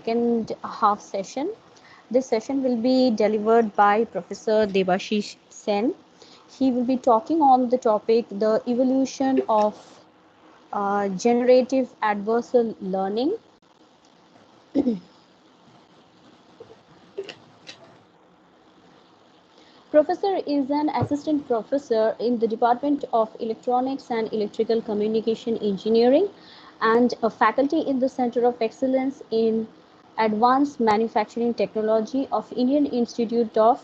second half session. This session will be delivered by Professor Debashish Sen. He will be talking on the topic the evolution of generative adversarial learning. Professor is an assistant professor in the Department of Electronics and Electrical Communication Engineering and a faculty in the Center of Excellence in Advanced Manufacturing Technology of Indian Institute of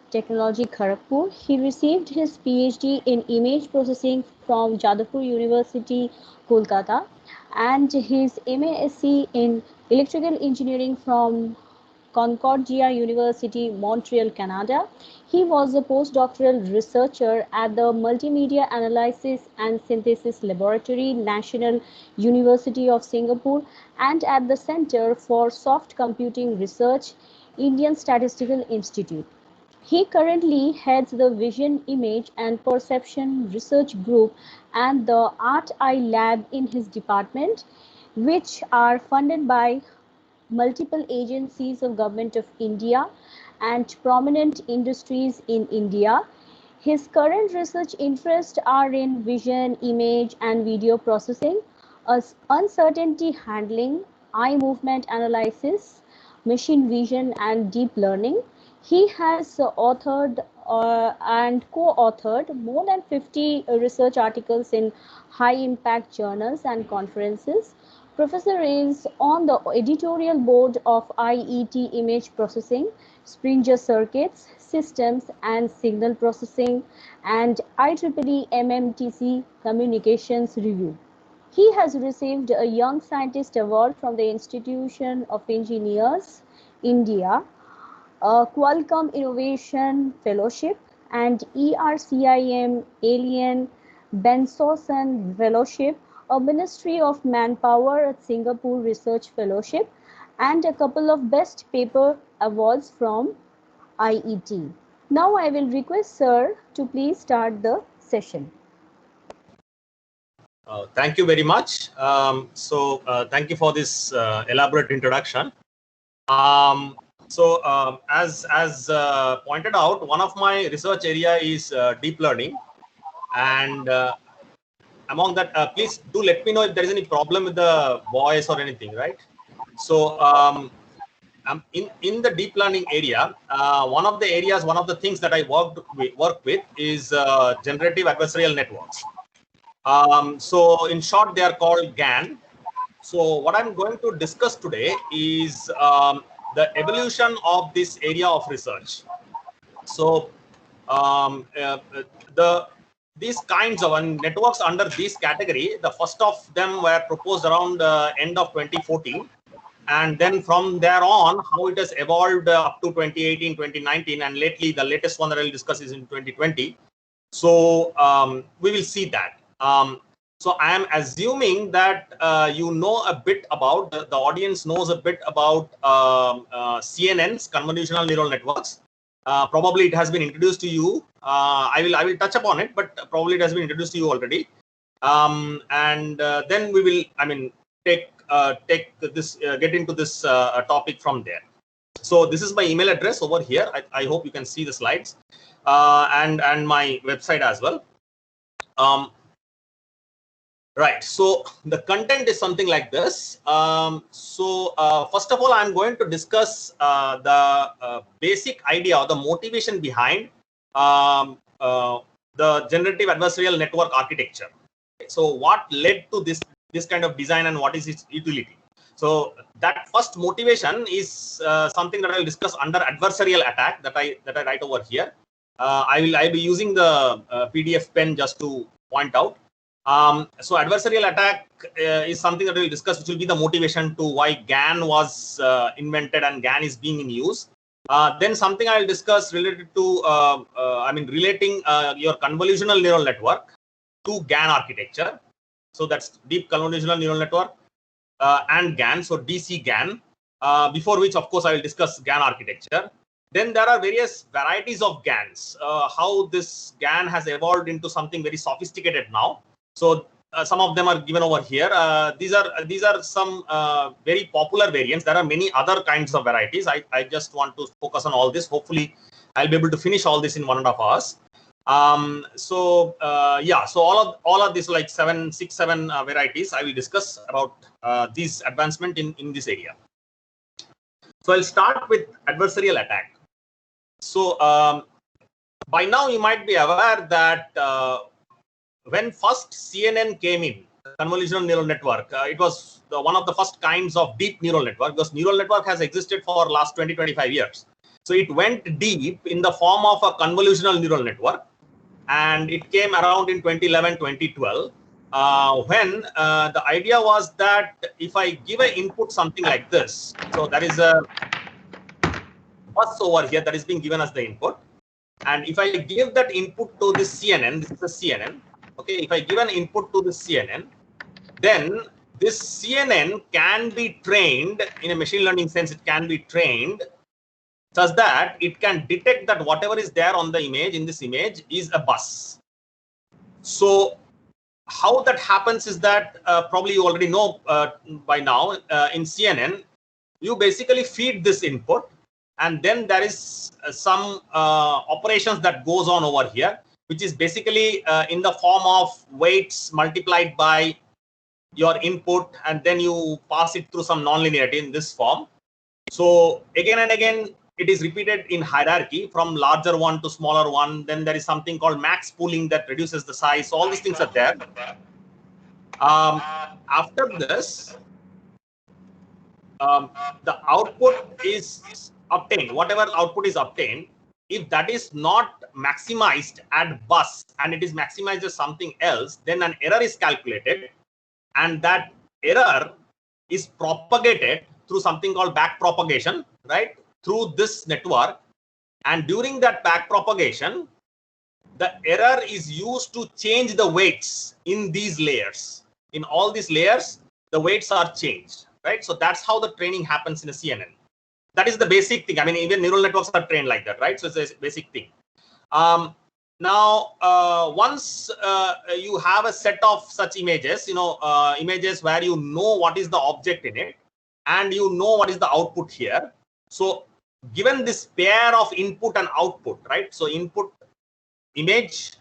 Technology, Kharagpur. He received his PhD in image processing from Jadavpur University, Kolkata, and his MASc in electrical engineering from Concordia University, Montreal, Canada. He was a postdoctoral researcher at the Multimedia Analysis and Synthesis Laboratory, National University of Singapore, and at the Center for Soft Computing Research, Indian Statistical Institute. He currently heads the Vision, Image and Perception Research Group and the Art Eye Lab in his department, which are funded by multiple agencies of Government of India and prominent industries in India. His current research interests are in vision, image and video processing, uncertainty handling, eye movement analysis, machine vision and deep learning. He has authored and co-authored more than 50 research articles in high impact journals and conferences. Professor is on the editorial board of IET Image Processing, Springer Circuits, Systems and Signal Processing, and IEEE MMTC Communications Review. He has received a Young Scientist Award from the Institution of Engineers, India, a Qualcomm Innovation Fellowship, and ERCIM Alien Bensosan Fellowship, a Ministry of Manpower at Singapore Research Fellowship, and a couple of Best Paper Awards from IET. Now I will request Sir to please start the session. Thank you very much. Thank you for this elaborate introduction. As pointed out, one of my research area is deep learning, and among that, please do let me know if there is any problem with the voice or anything, right? So in the deep learning area, one of the things that I work with is generative adversarial networks. So in short, they are called GAN. So what I'm going to discuss today is the evolution of this area of research. So these kinds of networks under this category, the first of them were proposed around end of 2014. And then from there on, how it has evolved up to 2018, 2019, and lately the latest one that I'll discuss is in 2020. So we will see that. So I am assuming that you know a bit about, the audience knows a bit about CNNs, convolutional neural networks. Probably it has been introduced to you. I will touch upon it, but probably it has been introduced to you already. Then we will, get into this topic from there. So this is my email address over here. I hope you can see the slides and my website as well. Right, so the content is something like this. First of all, I'm going to discuss the basic idea or the motivation behind the generative adversarial network architecture. So what led to this kind of design and what is its utility? So that first motivation is something that I will discuss under adversarial attack that I write over here. I'll be using the PDF pen just to point out. So adversarial attack is something that we'll discuss, which will be the motivation to why GAN was invented and GAN is being in use. Then something I'll discuss related to, relating your convolutional neural network to GAN architecture. So that's deep convolutional neural network and GAN, so DC GAN, before which, of course, I will discuss GAN architecture. Then there are various varieties of GANs, how this GAN has evolved into something very sophisticated now. So some of them are given over here. These are some very popular variants. There are many other kinds of varieties. I just want to focus on all this. Hopefully, I'll be able to finish all this in 1.5 hours. So all of these like 6, 7 varieties I will discuss about these advancement in this area. So I'll start with adversarial attack. So by now you might be aware that when first CNN came in, convolutional neural network, it was one of the first kinds of deep neural network, because neural network has existed for last 20-25 years. So it went deep in the form of a convolutional neural network, and it came around in 2011, 2012, when the idea was that if I give an input something like this, so there is a bus over here that is being given as the input, and if I give that input to this CNN, this is the CNN, okay, if I give an input to this CNN, then this CNN can be trained in a machine learning sense. It can be trained such that it can detect that whatever is there on the image, in this image, is a bus. So how that happens is that probably you already know by now, in CNN, you basically feed this input, and then there is some operations that goes on over here, which is basically in the form of weights multiplied by your input, and then you pass it through some nonlinearity in this form. So again and again, it is repeated in hierarchy from larger one to smaller one. Then there is something called max pooling that reduces the size. So all these things are there. After this, the output is obtained. Whatever output is obtained, if that is not maximized at bus and it is maximized as something else, then an error is calculated, and that error is propagated through something called back propagation, right, through this network. And during that back propagation, the error is used to change the weights in these layers. In all these layers, the weights are changed, right? So that's how the training happens in a CNN. That is the basic thing. I mean, even neural networks are trained like that, right? So it's a basic thing. Now, once you have a set of such images, images where you know what is the object in it, and you know what is the output here. So given this pair of input and output, right? So input image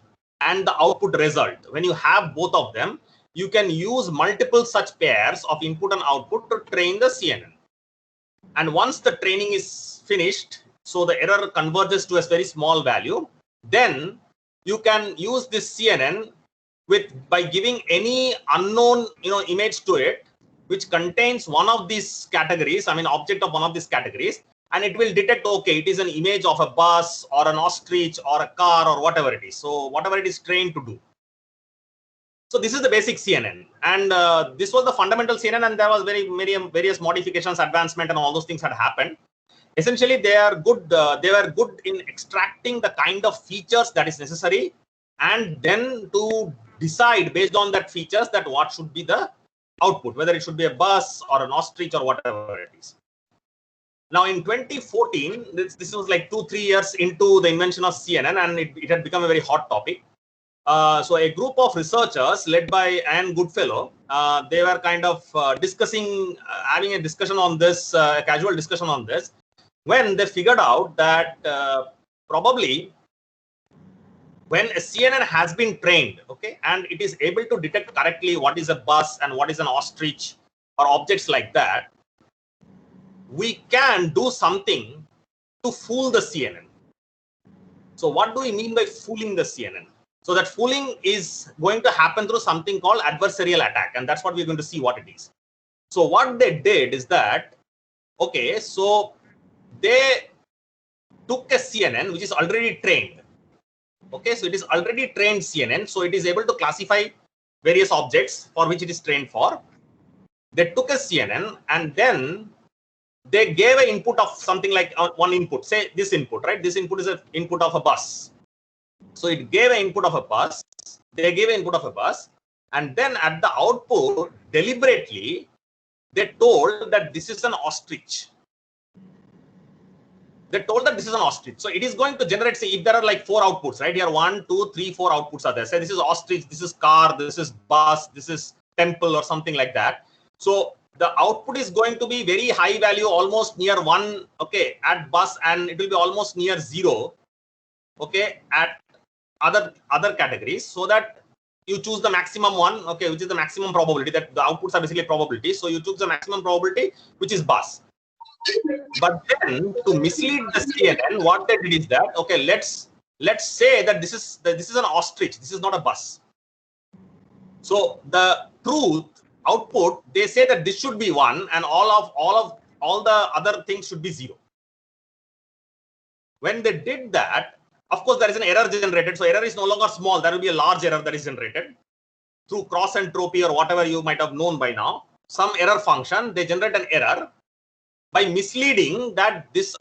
and the output result, when you have both of them, you can use multiple such pairs of input and output to train the CNN. And once the training is finished, so the error converges to a very small value, then you can use this CNN by giving any unknown image to it, which contains one of these categories, I mean object of one of these categories, and it will detect, okay, it is an image of a bus or an ostrich or a car or whatever it is. So whatever it is trained to do. So this is the basic CNN, and this was the fundamental CNN, and there was various modifications, advancement, and all those things had happened. Essentially, they are good. They were good in extracting the kind of features that is necessary, and then to decide based on that features that what should be the output, whether it should be a bus or an ostrich or whatever it is. Now, in 2014, this was like 2-3 years into the invention of CNN, and it had become a very hot topic. So a group of researchers led by Anne Goodfellow, they were kind of discussing, having a discussion on this, a casual discussion on this, when they figured out that probably when a CNN has been trained, okay, and it is able to detect correctly what is a bus and what is an ostrich or objects like that, we can do something to fool the CNN. So what do we mean by fooling the CNN? So that fooling is going to happen through something called adversarial attack, and that's what we're going to see what it is. So what they did is that, okay, so they took a CNN which is already trained. Okay, so it is already trained CNN, so it is able to classify various objects for which it is trained for. They took a CNN and then they gave an input of something like one input, say this input, right? This input is an input of a bus. So it gave an input of a bus, they gave an input of a bus, and then at the output, deliberately, they told that this is an ostrich. they told that this is an ostrich. So it is going to generate, say, if there are like 4 outputs, right? Here 1, 2, 3, 4 outputs are there. Say this is ostrich, this is car, this is bus, this is temple or something like that. So the output is going to be very high value, almost near 1, okay, at bus, and it will be almost near 0, okay, at other categories, so that you choose the maximum one, okay, which is the maximum probability. That the outputs are basically probability. So you choose the maximum probability, which is bus. But then to mislead the CNN, what they did is that, okay, let's say that this is an ostrich, this is not a bus. So the truth output, they say that this should be 1, and all the other things should be 0. When they did that, of course, there is an error generated. So error is no longer small. There will be a large error that is generated through cross entropy or whatever you might have known by now. Some error function, they generate an error by misleading that this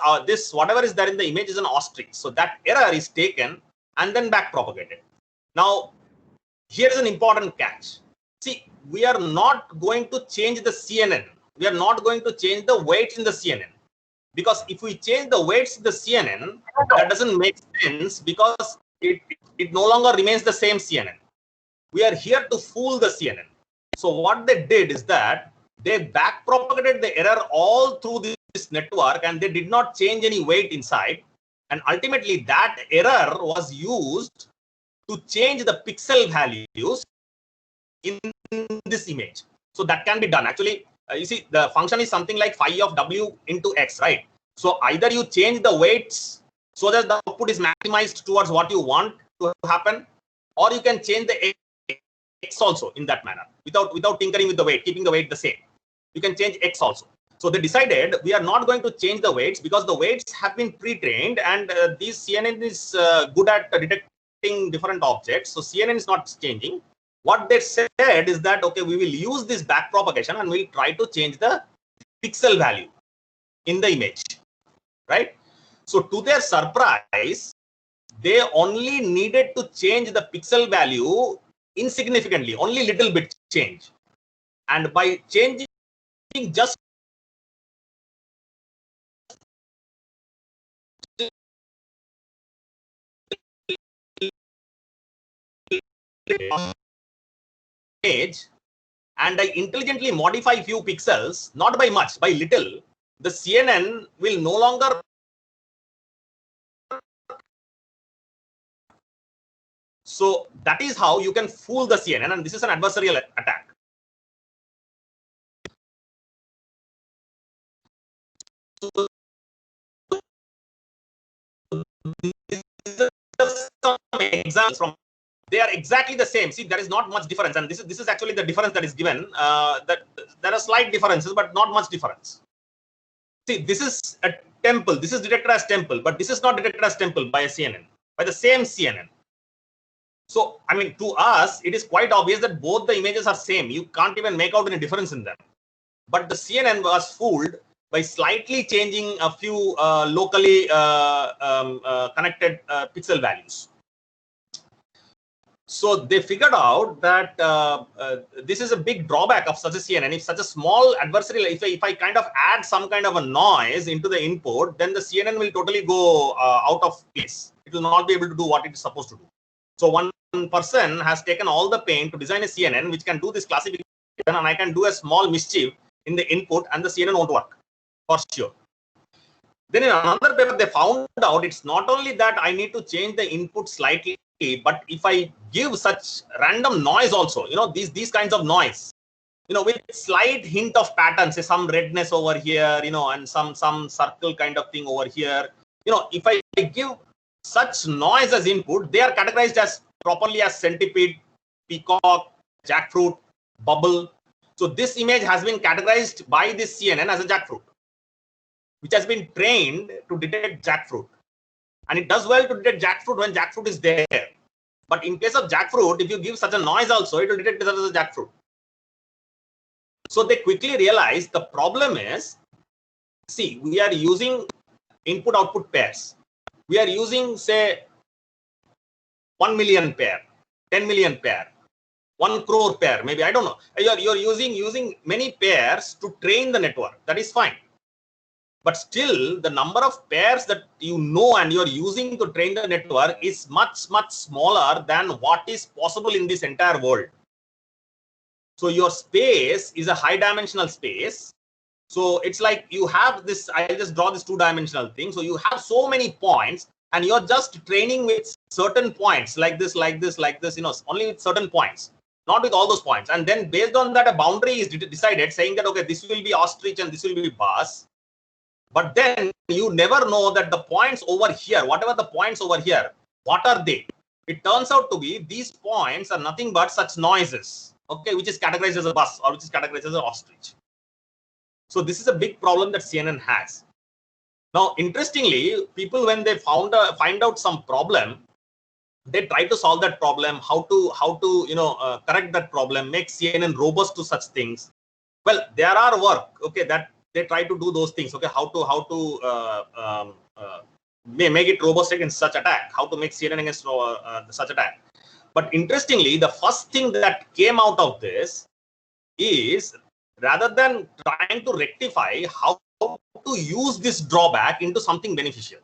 whatever is there in the image is an ostrich. So that error is taken and then back propagated. Now, here is an important catch. See, we are not going to change the CNN. We are not going to change the weights in the CNN. Because if we change the weights in the CNN, that doesn't make sense, because it no longer remains the same CNN. We are here to fool the CNN. So what they did is that they back propagated the error all through this network, and they did not change any weight inside. And ultimately that error was used to change the pixel values in this image. So that can be done. Actually, you see, the function is something like phi of w into x, right? So either you change the weights so that the output is maximized towards what you want to happen, or you can change the x also in that manner without tinkering with the weight, keeping the weight the same. You can change x also. So they decided we are not going to change the weights because the weights have been pre-trained, and this CNN is good at detecting different objects. So CNN is not changing. What they said is that, okay, we will use this back propagation and we'll try to change the pixel value in the image, right? So to their surprise, they only needed to change the pixel value insignificantly, only little bit change. And by changing just image, and I intelligently modify few pixels, not by much, by little, the CNN will no longer. So that is how you can fool the CNN, and this is an adversarial attack. So some examples from, they are exactly the same. See, there is not much difference, and this is actually the difference that is given. That there are slight differences, but not much difference. See, this is a temple. This is detected as temple, but this is not detected as temple by a CNN, by the same CNN. So, I mean, to us, it is quite obvious that both the images are same. You can't even make out any difference in them. But the CNN was fooled by slightly changing a few locally connected pixel values. So they figured out that this is a big drawback of such a CNN. If such a small adversarial, if I kind of add some kind of a noise into the input, then the CNN will totally go out of place. It will not be able to do what it is supposed to do. So one person has taken all the pain to design a CNN which can do this classification, and I can do a small mischief in the input, and the CNN won't work for sure. Then in another paper, they found out it's not only that I need to change the input slightly, but if I give such random noise also, you know, these kinds of noise, you know, with slight hint of pattern, say some redness over here, you know, and some circle kind of thing over here, you know, if I give such noise as input, they are categorized as properly as centipede, peacock, jackfruit, bubble. So this image has been categorized by this CNN as a jackfruit, which has been trained to detect jackfruit. And it does well to detect jackfruit when jackfruit is there. But in case of jackfruit, if you give such a noise also, it will detect it as a jackfruit. So they quickly realized the problem is, see, we are using input-output pairs. We are using, say, 1 million pair, 10 million pair, 1 crore pair, maybe, I don't know. You're using many pairs to train the network. That is fine. but still the number of pairs that you know and you're using to train the network is much, much smaller than what is possible in this entire world. So your space is a high dimensional space. So it's like you have this, I just draw this two-dimensional thing. So you have so many points and you're just training with certain points like this, like this, like this, only with certain points, not with all those points. And then based on that, a boundary is decided saying that, okay, this will be ostrich and this will be bus. But then you never know that the points over here, whatever the points over here, what are they? It turns out to be these points are nothing but such noises, okay, which is categorized as a bus or which is categorized as an ostrich. So this is a big problem that CNN has. Now, interestingly, people, when they find out some problem, they try to solve that problem, how to correct that problem, make CNN robust to such things. Well, there are work, okay, that they try to do those things, okay, how to make it robust against such attack, how to make CNN against such attack. But interestingly, the first thing that came out of this is, rather than trying to rectify how to use this drawback into something beneficial.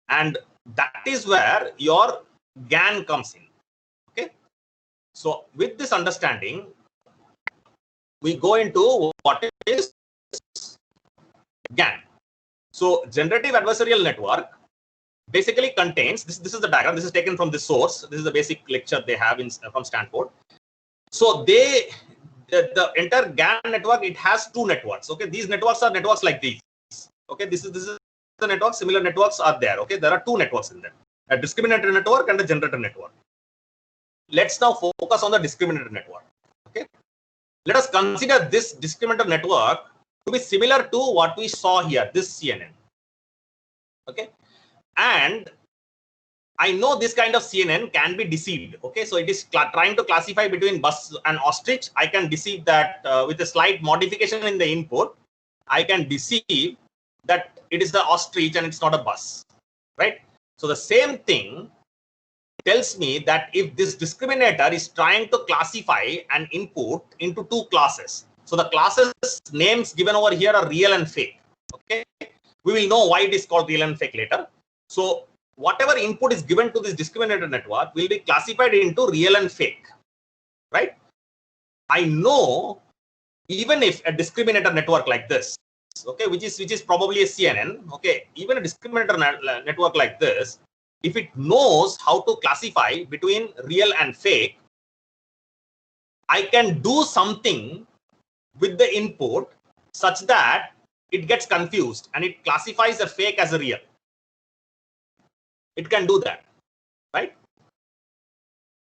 And that is where your GAN comes in. Okay. So with this understanding, we go into what is GAN. So generative adversarial network basically contains, this is the diagram, this is taken from this source. This is the basic lecture they have from Stanford. So the entire GAN network, it has two networks. Okay, these networks are networks like these. Okay, this is the network. Similar networks are there. Okay, there are two networks in there: a discriminator network and a generator network. Let's now focus on the discriminator network. Okay, let us consider this discriminator network to be similar to what we saw here, this CNN. Okay, and I know this kind of CNN can be deceived. Okay, so it is trying to classify between bus and ostrich. I can deceive that with a slight modification in the input. I can deceive that it is the ostrich and it's not a bus, right? So the same thing tells me that if this discriminator is trying to classify an input into two classes. So the classes names given over here are real and fake. Okay, we will know why it is called real and fake later. So whatever input is given to this discriminator network will be classified into real and fake, right? I know even if a discriminator network like this, okay, which is probably a CNN, okay, even a discriminator network like this, if it knows how to classify between real and fake, I can do something with the input such that it gets confused and it classifies a fake as a real. It can do that, right?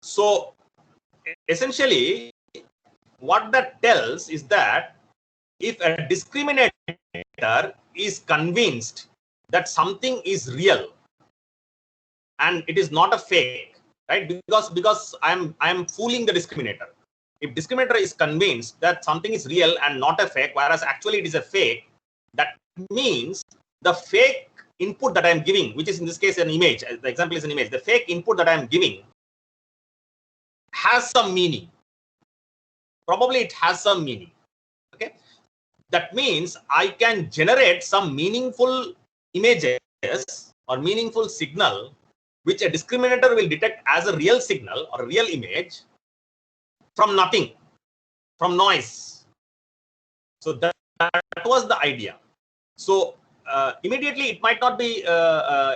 So essentially, what that tells is that if a discriminator is convinced that something is real and it is not a fake, right? Because I'm fooling the discriminator. If discriminator is convinced that something is real and not a fake, whereas actually it is a fake, that means the fake input that I'm giving, which is in this case an image, the example is an image, the fake input that I'm giving has some meaning. Probably it has some meaning. Okay, that means I can generate some meaningful images or meaningful signal which a discriminator will detect as a real signal or a real image from nothing, from noise. So that was the idea. So immediately it might not be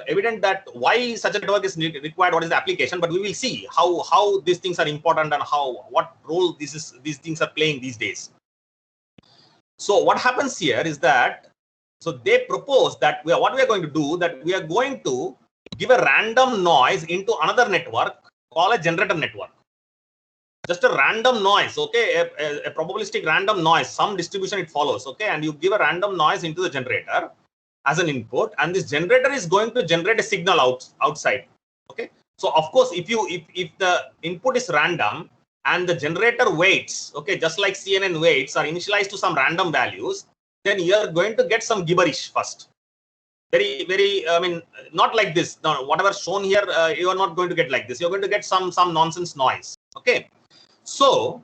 evident that why such a network is required, what is the application, but we will see how these things are important and what role these things are playing these days. So what happens here is that, so they propose that what we are going to do, that we are going to give a random noise into another network called a generator network. Just a random noise, okay, a probabilistic random noise, some distribution it follows, okay, and you give a random noise into the generator as an input, and this generator is going to generate a signal outside. Okay, so of course, if the input is random and the generator weights, okay, just like CNN weights are initialized to some random values, then you are going to get some gibberish first. Very, I mean, not like this. No, whatever shown here, you are not going to get like this. You're going to get some nonsense noise. Okay, so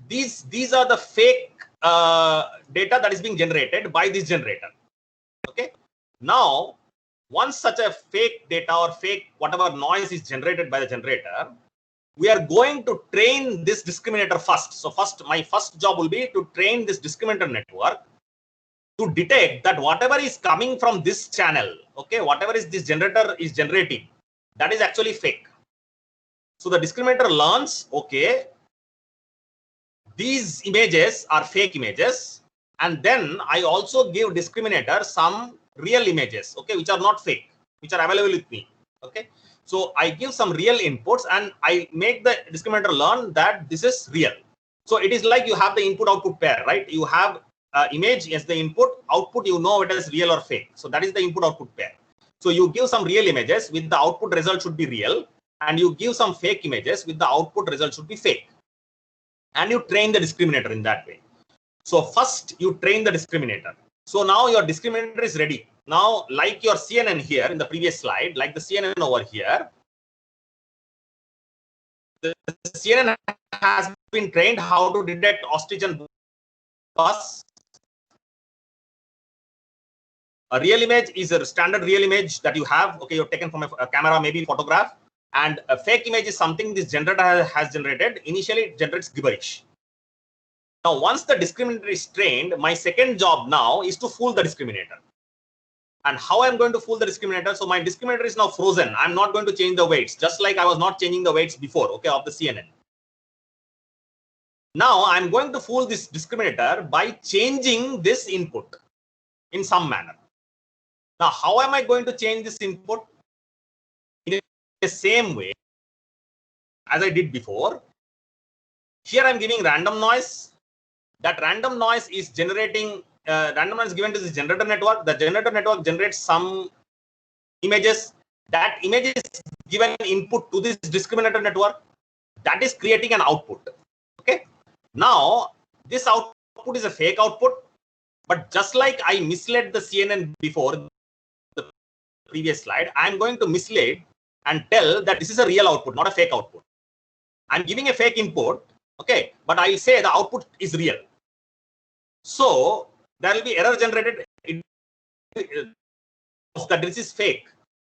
these are the fake data that is being generated by this generator. Okay. Now, once such a fake data or fake whatever noise is generated by the generator, we are going to train this discriminator first. So my first job will be to train this discriminator network to detect that whatever is coming from this channel, okay, whatever is this generator is generating, that is actually fake. So the discriminator learns, okay, these images are fake images, and then I also give discriminator some real images, okay, which are not fake, which are available with me. Okay, so I give some real inputs and I make the discriminator learn that this is real. So it is like you have the input output pair, right? You have image as the input, output you know it is real or fake. So that is the input output pair. So you give some real images with the output result should be real, and you give some fake images with the output result should be fake. And you train the discriminator in that way. So first you train the discriminator. So now your discriminator is ready. Now, like your CNN here in the previous slide, like the CNN over here, the CNN has been trained how to detect ostrich and bus. A real image is a standard real image that you have, okay, you're taken from a camera, maybe photograph, and a fake image is something this generator has generated. Initially, it generates gibberish. Now, once the discriminator is trained, my second job now is to fool the discriminator. And how I'm going to fool the discriminator? So my discriminator is now frozen. I'm not going to change the weights, just like I was not changing the weights before, okay, of the CNN. Now I'm going to fool this discriminator by changing this input in some manner. Now, how am I going to change this input? In the same way as I did before. Here I'm giving random noise. That random noise is generating, random noise given to this generator network. The generator network generates some images. That image is given input to this discriminator network. That is creating an output. Okay. Now, this output is a fake output. But just like I misled the CNN before, the previous slide, I'm going to mislead and tell that this is a real output, not a fake output. I'm giving a fake input, okay, but I'll say the output is real. So there will be error generated that this is fake.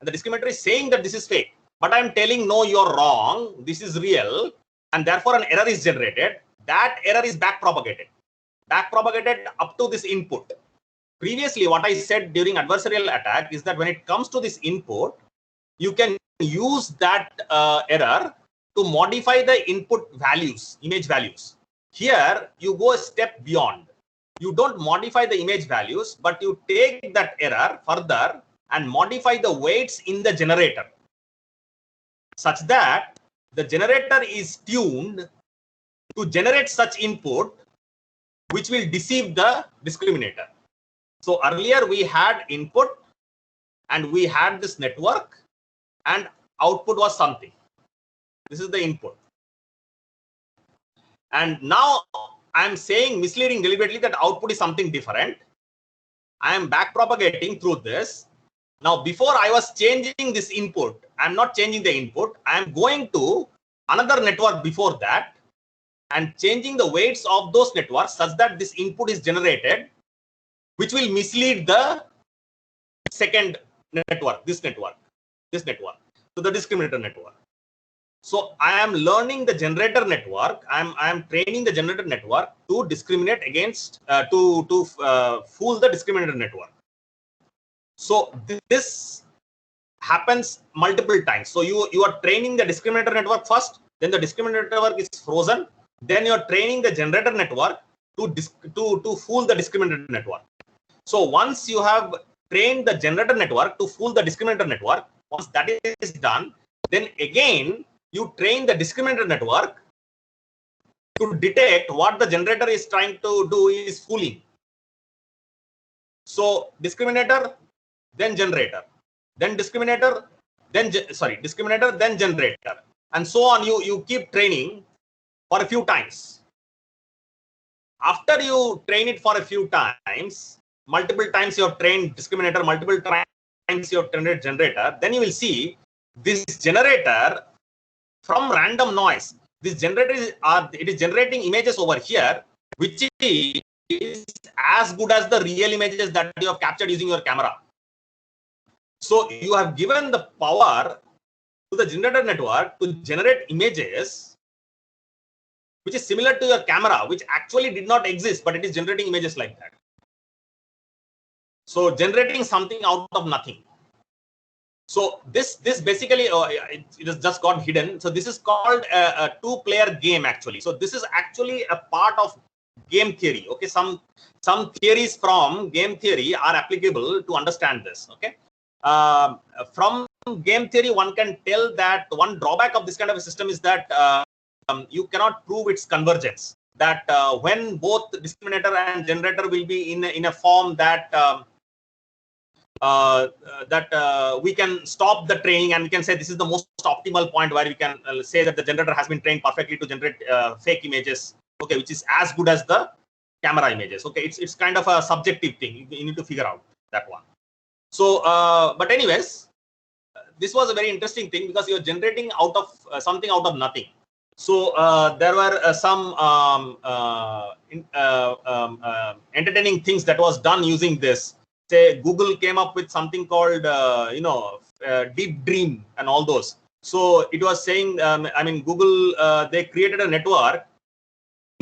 And the discriminator is saying that this is fake, but I'm telling no, you're wrong, this is real, and therefore an error is generated. That error is back propagated up to this input. Previously, what I said during adversarial attack is that when it comes to this input, you can use that error to modify the input values, image values. Here, you go a step beyond. You don't modify the image values, but you take that error further and modify the weights in the generator such that the generator is tuned to generate such input which will deceive the discriminator. So earlier we had input and we had this network and output was something. This is the input. And now I'm saying misleading deliberately that output is something different. I am back propagating through this. Now, before I was changing this input, I'm not changing the input. I'm going to another network before that and changing the weights of those networks such that this input is generated, which will mislead the second network, this network, so the discriminator network. So I am learning the generator network. I am training the generator network to discriminate against, to fool the discriminator network. So this happens multiple times. So you are training the discriminator network first, then the discriminator network is frozen. Then you are training the generator network to fool the discriminator network. So once you have trained the generator network to fool the discriminator network, once that is done, then again you train the discriminator network to detect what the generator is trying to do is fooling. So discriminator, then generator, then discriminator, then discriminator, then generator, and so on. You keep training for a few times. After you train it for a few times, multiple times you have trained discriminator, multiple times you have trained generator, then you will see this generator from random noise. This generator is generating images over here, which is is as good as the real images that you have captured using your camera. So you have given the power to the generator network to generate images which is similar to your camera, which actually did not exist, but it is generating images like that. So generating something out of nothing. So this basically it has just got hidden. So this is called a two-player game actually. So this is actually a part of game theory. Okay, some theories from game theory are applicable to understand this. Okay, from game theory, one can tell that one drawback of this kind of a system is that you cannot prove its convergence. That when both discriminator and generator will be in a form that we can stop the training and we can say this is the most optimal point where we can say that the generator has been trained perfectly to generate fake images, okay, which is as good as the camera images. Okay, it's kind of a subjective thing. You need to figure out that one. So but anyways, this was a very interesting thing because you're generating out of something out of nothing. So there were some entertaining things that was done using this. Say Google came up with something called Deep Dream and all those. So it was saying, I mean, Google they created a network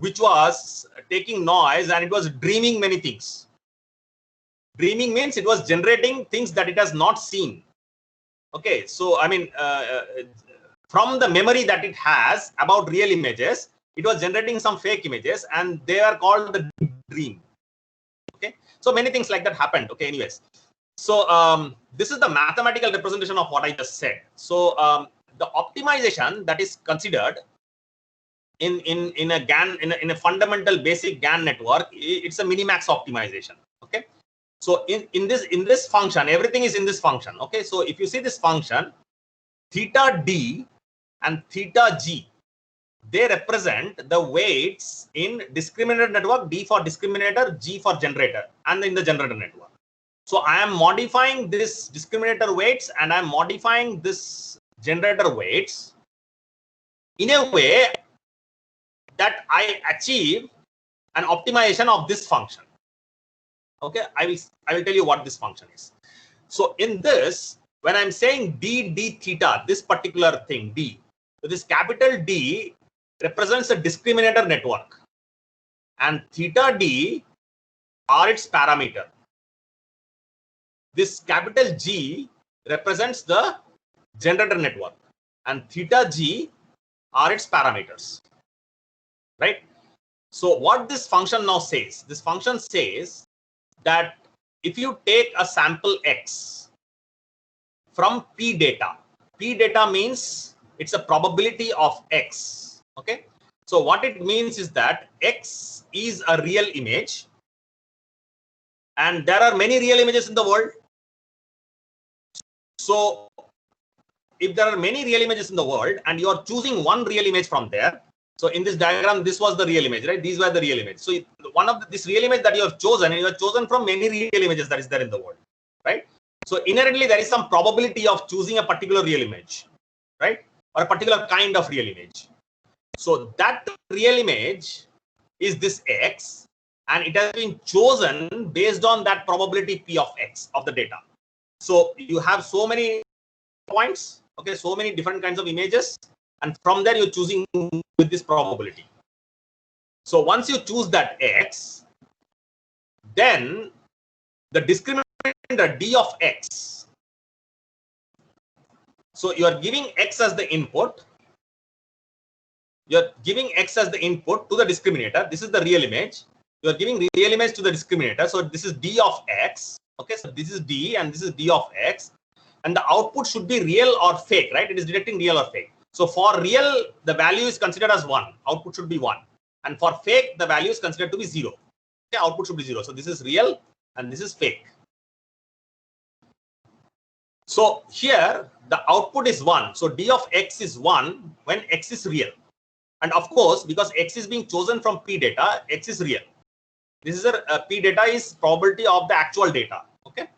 which was taking noise and it was dreaming many things. Dreaming means it was generating things that it has not seen. Okay, so I mean, from the memory that it has about real images, it was generating some fake images, and they are called the dream. Okay, so many things like that happened. Okay, anyways, so this is the mathematical representation of what I just said. So the optimization that is considered in a GAN in a fundamental basic GAN network, it's a minimax optimization. Okay, so in this function, everything is in this function. Okay, so if you see this function, theta d and theta g, they represent the weights in discriminator network, D for discriminator, G for generator, and in the generator network. So I am modifying this discriminator weights and I am modifying this generator weights in a way that I achieve an optimization of this function. Okay, I will tell you what this function is. So in this, when I'm saying d theta, this particular thing d, so this capital D represents a discriminator network, and theta d are its parameter. This capital G represents the generator network, and theta g are its parameters, right? So what this function now says, this function says that if you take a sample X from P data means it's a probability of X. Okay, so what it means is that X is a real image, and there are many real images in the world. So if there are many real images in the world and you are choosing one real image from there, so in this diagram, this was the real image, right? These were the real images. So one of this real image that you have chosen, and you have chosen from many real images that is there in the world, right? So inherently there is some probability of choosing a particular real image, right? Or a particular kind of real image. So that real image is this X, and it has been chosen based on that probability P of X of the data. So you have so many points, okay, so many different kinds of images, and from there you're choosing with this probability. So once you choose that X, then the discriminator D of X. So you are giving X as the input. You're giving X as the input to the discriminator. This is the real image. You're giving real image to the discriminator. So this is D of X. Okay, so this is D and this is D of X. And the output should be real or fake, right? It is detecting real or fake. So for real, the value is considered as 1. Output should be 1. And for fake, the value is considered to be 0. Okay, output should be 0. So this is real and this is fake. So here, the output is 1. So D of X is 1 when X is real. And of course, because X is being chosen from P data, X is real. This is P data is probability of the actual data. Okay.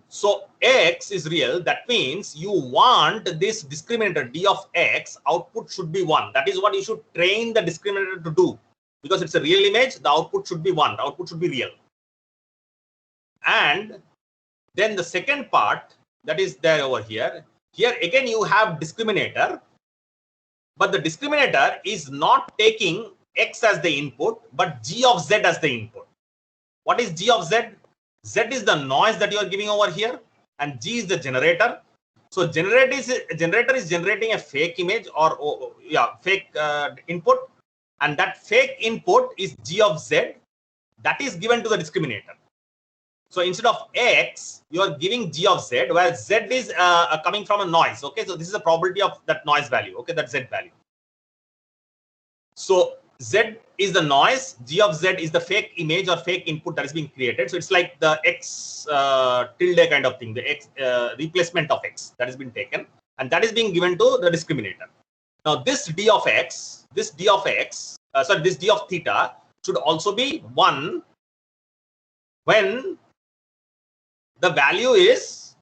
So X is real. That means you want this discriminator D of X output should be 1. That is what you should train the discriminator to do. because it's a real image, the output should be 1, the output should be real. And then the second part that is there over here, here again you have discriminator, but the discriminator is not taking X as the input, but G of Z as the input. What is G of Z? Z is the noise that you are giving over here, and G is the generator. So generator is generating a fake image or fake input, and that fake input is G of Z that is given to the discriminator. So instead of X, you are giving G of Z, where Z is coming from a noise. Okay, so this is the probability of that noise value. Okay, that Z value. So Z is the noise, G of Z is the fake image or fake input that is being created. So it's like the X tilde kind of thing, the X replacement of X that has been taken, and that is being given to the discriminator. Now this D of X, this D of theta should also be 1 when the value is,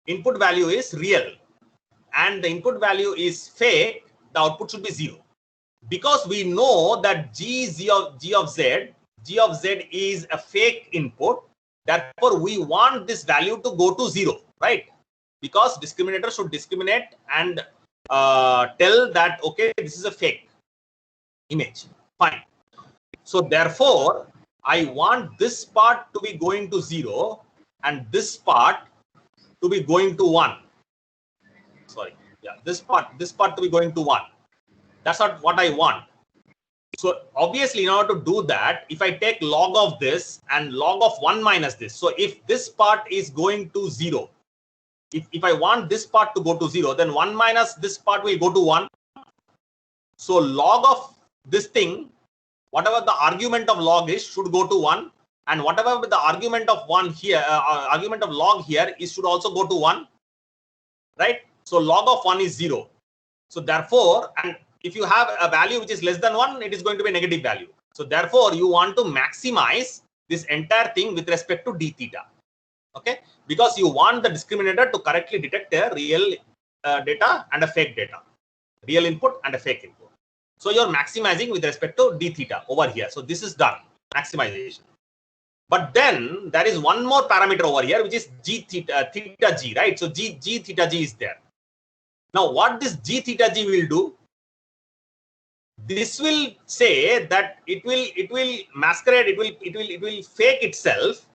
input value is real and the input value is fake, the output should be 0. Because we know that G of Z is a fake input, therefore we want this value to go to 0, right? Because discriminator should discriminate and tell that, okay, this is a fake image. Fine. So therefore, I want this part to be going to 0 and this part to be going to 1. Sorry, yeah, this part to be going to 1. That's not what I want. So obviously, in order to do that, if I take log of this and log of 1 minus this, so if this part is going to 0, if I want this part to go to 0, then 1 minus this part will go to 1. So log of this thing, whatever the argument of log is, should go to 1, and whatever the argument of 1 here, argument of log here is should also go to 1, right? So log of 1 is 0. So therefore, and if you have a value which is less than 1, it is going to be a negative value. So therefore, you want to maximize this entire thing with respect to d theta, okay? Because you want the discriminator to correctly detect a real data and a fake data, real input and a fake input. So you're maximizing with respect to d theta over here. So this is done, maximization. But then there is one more parameter over here, which is g theta g, right? So g theta g is there. Now what this g theta g will do? This will say that it will masquerade, it will fake itself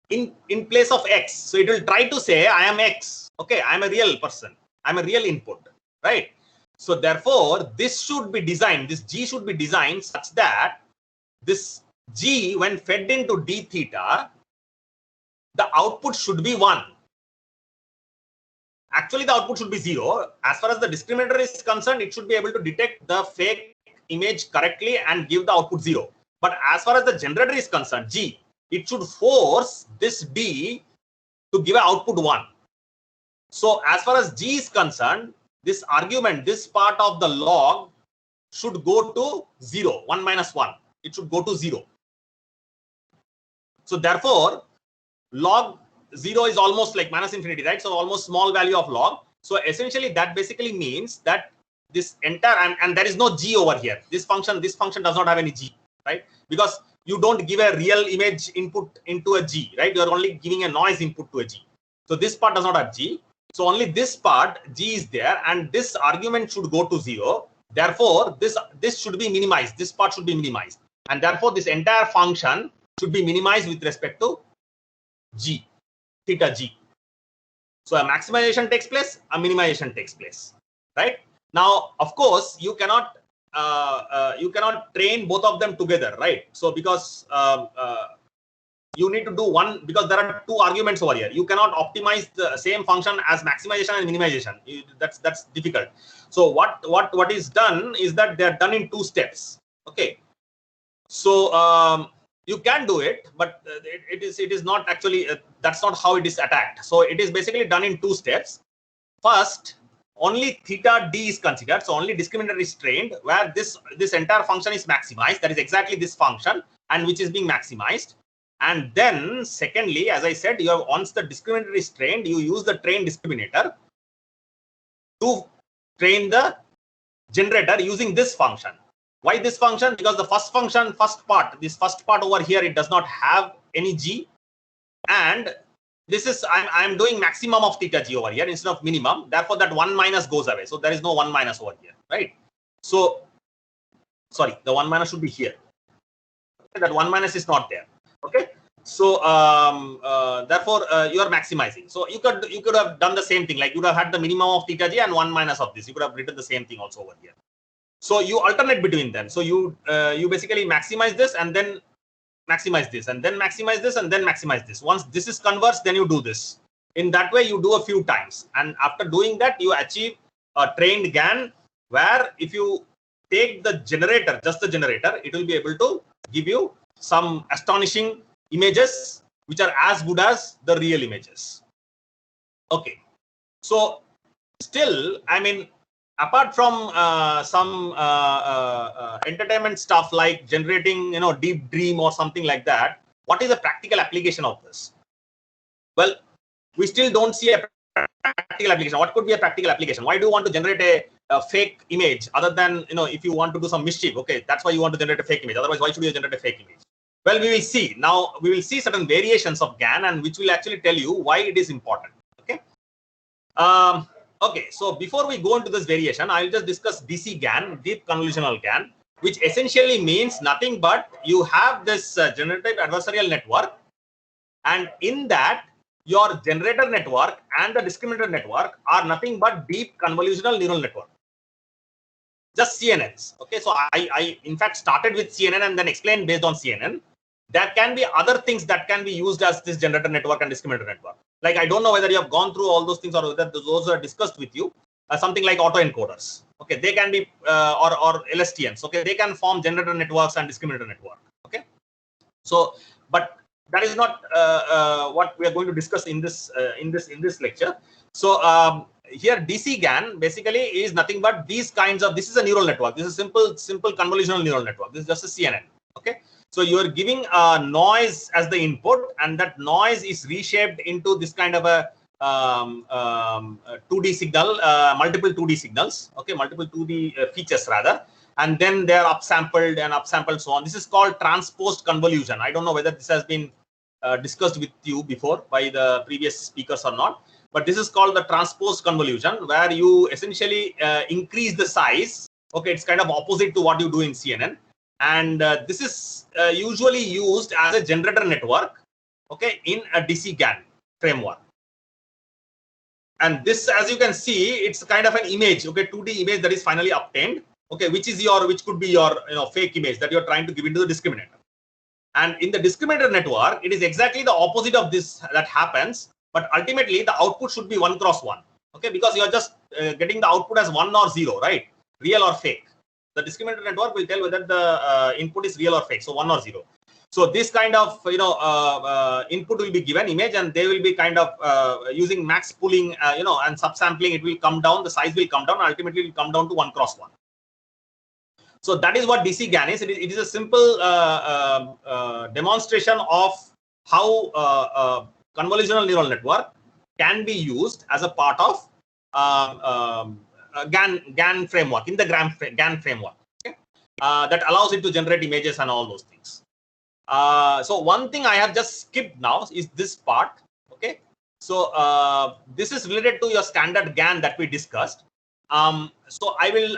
in place of X. So it will try to say I am X. Okay, I am a real person. I am a real input, right? So therefore, this should be designed, this G should be designed such that this G, when fed into d theta, the output should be 1. Actually, the output should be 0. As far as the discriminator is concerned, it should be able to detect the fake image correctly and give the output 0. But as far as the generator is concerned, G, it should force this D to give an output 1. So as far as G is concerned, this argument, this part of the log should go to 0, 1 minus 1. It should go to 0. So therefore, log 0 is almost like minus infinity, right? So almost small value of log. So essentially that basically means that this entire, and there is no G over here. This function does not have any G, right? Because you don't give a real image input into a G, right? You are only giving a noise input to a G. So this part does not have G. So only this part G is there, and this argument should go to 0. Therefore, this should be minimized. This part should be minimized, and therefore this entire function should be minimized with respect to G, theta G. So a maximization takes place, a minimization takes place, right? Now, of course, you cannot train both of them together, right? So because you need to do one, because there are 2 arguments over here. You cannot optimize the same function as maximization and minimization. That's difficult. So what is done is that they are done in 2 steps. Okay. So you can do it, but it is not actually that's not how it is attacked. So it is basically done in 2 steps. First, only theta d is considered. So only discriminator is trained, where this entire function is maximized. That is exactly this function, and which is being maximized. And then secondly, as I said, once the discriminator is trained, you use the train discriminator to train the generator using this function. Why this function? Because the first function, this first part over here, it does not have any g, and this is I'm doing maximum of theta g over here instead of minimum. Therefore, that 1 minus goes away. So there is no 1 minus over here, right? So sorry, the 1 minus should be here. Okay, that 1 minus is not there. Okay. So therefore you are maximizing. So you could have done the same thing, like you would have had the minimum of theta g and 1 minus of this. You could have written the same thing also over here. So you alternate between them. So you basically maximize this and then maximize this and then maximize this and then maximize this. Once this is converged, then you do this. In that way, you do a few times, and after doing that, you achieve a trained GAN where if you take the generator, just the generator, it will be able to give you some astonishing images which are as good as the real images. Okay, so still, I mean, apart from some entertainment stuff like generating, deep dream or something like that, what is the practical application of this? Well, we still don't see a practical application. What could be a practical application? Why do you want to generate a fake image other than, if you want to do some mischief? Okay, that's why you want to generate a fake image. Otherwise, why should you generate a fake image? Well, we will see. Now, we will see certain variations of GAN, and which will actually tell you why it is important. Okay. Okay, so before we go into this variation, I will just discuss DC GAN, deep convolutional GAN, which essentially means nothing but you have this generative adversarial network, and in that your generator network and the discriminator network are nothing but deep convolutional neural network. Just CNNs. Okay, so I in fact started with CNN and then explained based on CNN. There can be other things that can be used as this generator network and discriminator network. Like, I don't know whether you have gone through all those things or whether those are discussed with you. Something like autoencoders. Okay, they can be or LSTMs. Okay, they can form generator networks and discriminator network. Okay, so but that is not what we are going to discuss in this lecture. So here DC GAN basically is nothing but these kinds of. This is a neural network. This is a simple convolutional neural network. This is just a CNN. Okay. So you are giving a noise as the input, and that noise is reshaped into this kind of a 2D signal, multiple 2D signals, okay, multiple 2D features rather, and then they are upsampled so on. This is called transposed convolution. I don't know whether this has been discussed with you before by the previous speakers or not, but this is called the transposed convolution, where you essentially increase the size. Okay, it's kind of opposite to what you do in CNN. And this is usually used as a generator network, okay, in a DC GAN framework. And this, as you can see, it's kind of an image, okay, 2D image that is finally obtained, okay, which could be your fake image that you're trying to give into the discriminator. And in the discriminator network, it is exactly the opposite of this that happens, but ultimately the output should be 1 cross 1, okay, because you're just getting the output as 1 or 0, right, real or fake. The discriminator network will tell whether the input is real or fake, so 1 or 0. So this kind of input will be given image, and they will be kind of using max pooling, and subsampling. It will come down, the size will come down, and ultimately it will come down to 1 cross 1. So that is what DC GAN is. It is a simple demonstration of how convolutional neural network can be used as a part of GAN framework, in the GAN framework, okay? That allows it to generate images and all those things. So one thing I have just skipped now is this part. Okay, so this is related to your standard GAN that we discussed. So I will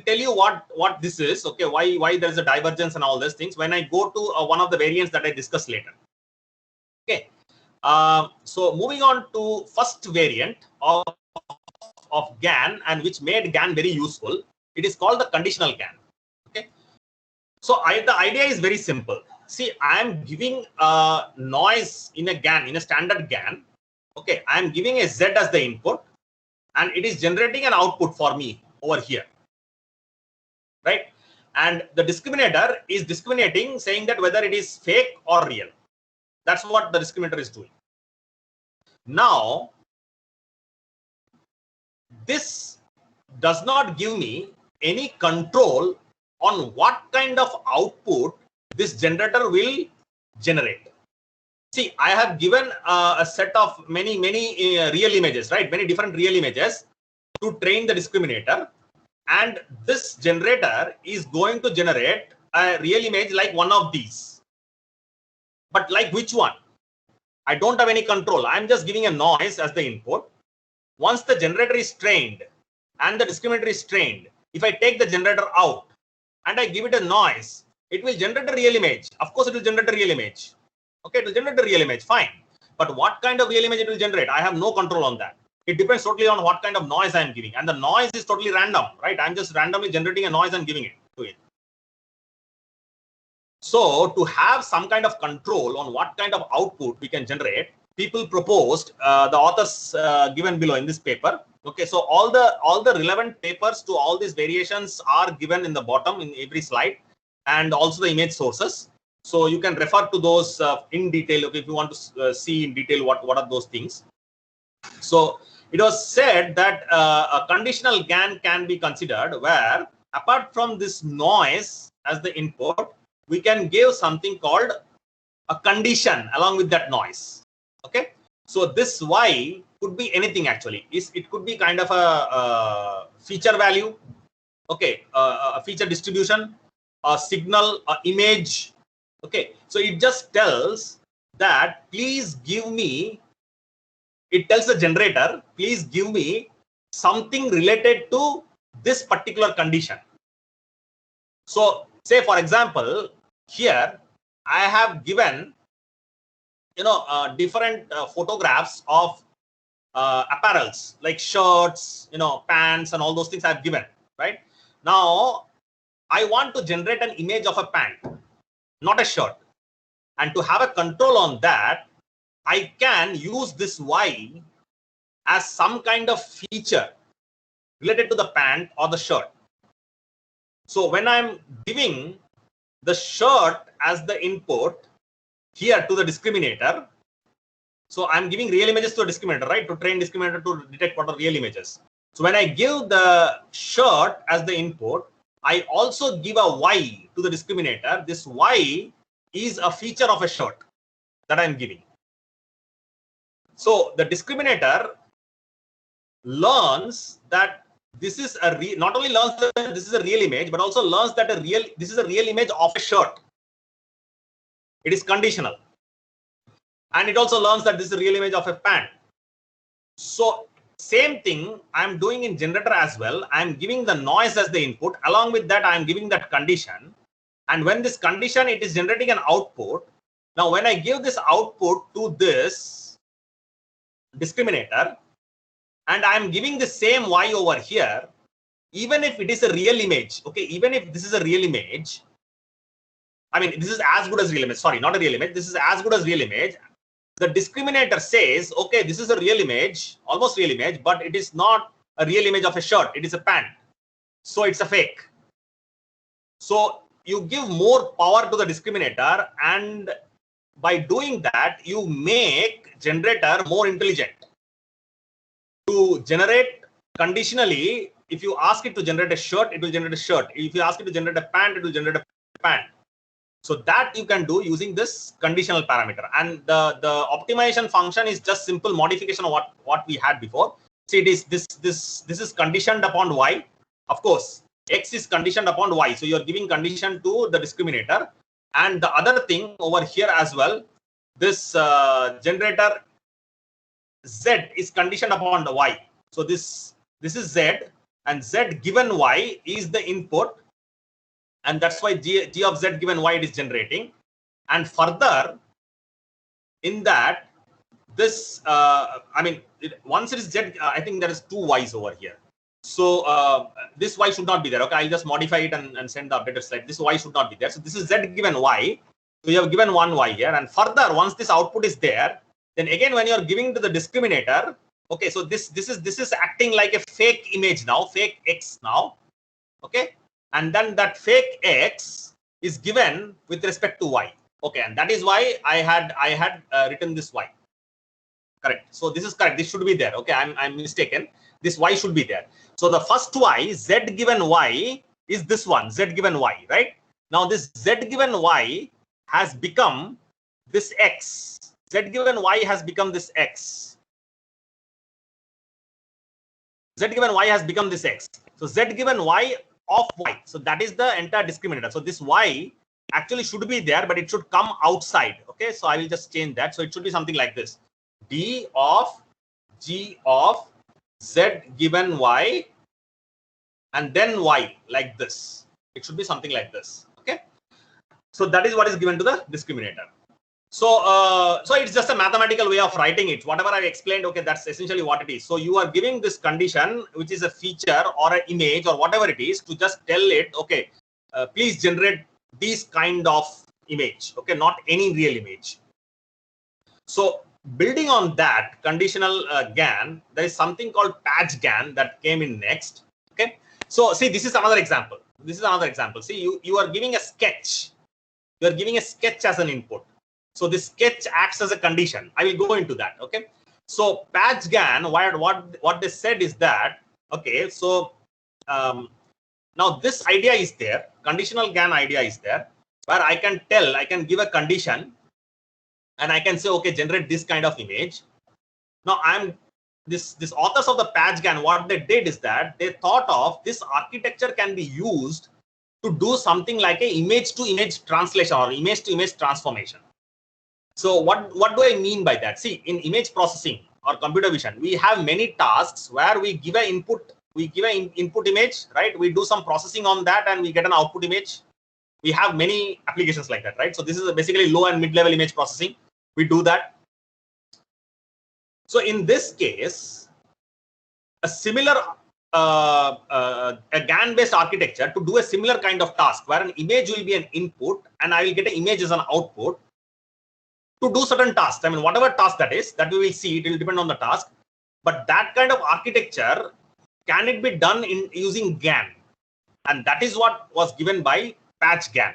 tell you what this is. Okay, why there is a divergence and all these things when I go to one of the variants that I discuss later. Okay, so moving on to first variant of GAN, and which made GAN very useful. It is called the conditional GAN. Okay, so the idea is very simple. See, I am giving a noise in a GAN, in a standard GAN. Okay, I am giving a Z as the input, and it is generating an output for me over here, right? And the discriminator is discriminating, saying that whether it is fake or real. That's what the discriminator is doing. Now, this does not give me any control on what kind of output this generator will generate. See, I have given a set of many real images, right? Many different real images to train the discriminator. and this generator is going to generate a real image like one of these. But like which one? I don't have any control. I'm just giving a noise as the input. Once the generator is trained and the discriminator is trained, if I take the generator out and I give it a noise, it will generate a real image. Of course, it will generate a real image. Okay, it will generate a real image, fine. But what kind of real image it will generate, I have no control on that. It depends totally on what kind of noise I am giving. And the noise is totally random, right? I'm just randomly generating a noise and giving it to it. So to have some kind of control on what kind of output we can generate, people proposed, the authors given below in this paper. Okay, so all the relevant papers to all these variations are given in the bottom in every slide, and also the image sources. So you can refer to those in detail if you want to see in detail what are those things. So it was said that a conditional GAN can be considered where, apart from this noise as the input, we can give something called a condition along with that noise. Okay, so this Y could be anything actually. It could be kind of a feature value, okay, a feature distribution, a signal, a image. Okay, so it just tells that please give me, it tells the generator, please give me something related to this particular condition. So say for example, here I have given, different photographs of apparels like shirts, pants and all those things I've given, right? Now I want to generate an image of a pant, not a shirt. And to have a control on that, I can use this Y as some kind of feature related to the pant or the shirt. So when I'm giving the shirt as the input here to the discriminator, so I'm giving real images to a discriminator, right? To train discriminator to detect what are real images. So when I give the shirt as the input, I also give a Y to the discriminator. This Y is a feature of a shirt that I'm giving. So the discriminator learns that this is a not only learns that this is a real image, but also learns that this is a real image of a shirt. It is conditional. And it also learns that this is a real image of a pant. So same thing I'm doing in generator as well. I'm giving the noise as the input. Along with that, I'm giving that condition. And when this condition, it is generating an output. Now, when I give this output to this discriminator, and I'm giving the same Y over here, even if it is a real image, okay, even if this is a real image, I mean, this is as good as real image. Sorry, not a real image. This is as good as real image. The discriminator says, okay, this is a real image, almost real image, but it is not a real image of a shirt. It is a pant. So it's a fake. So you give more power to the discriminator, and by doing that, you make generator more intelligent. To generate conditionally, if you ask it to generate a shirt, it will generate a shirt. If you ask it to generate a pant, it will generate a pant. So that you can do using this conditional parameter. And the optimization function is just simple modification of what we had before. See, it is this is conditioned upon Y. Of course, X is conditioned upon Y. So you're giving condition to the discriminator. And the other thing over here as well, this generator Z is conditioned upon the Y. So this is Z, and Z given Y is the input. And that's why G of Z given Y it is generating. And further, in that, this, once it is Z, I think there is two Ys over here. So this Y should not be there. Okay, I'll just modify it and send the updated slide. This Y should not be there. So this is Z given Y. So you have given one Y here. And further, once this output is there, then again, when you're giving to the discriminator, okay, so this is acting like a fake image now, fake X now. Okay. And then that fake X is given with respect to Y. Okay, and that is why I had written this Y. Correct. So this is correct. This should be there. Okay, I'm mistaken. This Y should be there. So the first Y, Z given Y, is this one, Z given Y, right? Now this Z given Y has become this X. Z given Y has become this X. Z given Y has become this X. So Z given Y of Y. So that is the entire discriminator. So this Y actually should be there, but it should come outside. Okay, so I will just change that. So it should be something like this: D of G of Z given Y and then Y, like this. It should be something like this. Okay, so that is what is given to the discriminator. So so it's just a mathematical way of writing it. Whatever I've explained, okay, that's essentially what it is. So you are giving this condition, which is a feature or an image or whatever it is, to just tell it, okay, please generate this kind of image, okay, not any real image. So building on that conditional GAN, there is something called patch GAN that came in next. Okay, so see, this is another example. This is another example. See, you are giving a sketch. You are giving a sketch as an input. So this sketch acts as a condition. I will go into that. Okay. So patch GAN, what they said is that, okay, so now this idea is there. Conditional GAN idea is there, where I can give a condition, and I can say, okay, generate this kind of image. Now this authors of the patch GAN, what they did is that they thought of this architecture can be used to do something like a image to image translation or image to image transformation. So what do I mean by that? See, in image processing or computer vision, we have many tasks where we give an input, image, right? We do some processing on that and we get an output image. We have many applications like that, right? So this is basically low and mid-level image processing. We do that. So in this case, a similar a GAN-based architecture to do a similar kind of task where an image will be an input and I will get an image as an output to do certain tasks. I mean, whatever task that is, that we will see, it will depend on the task. But that kind of architecture, can it be done in using GAN? And that is what was given by patch GAN.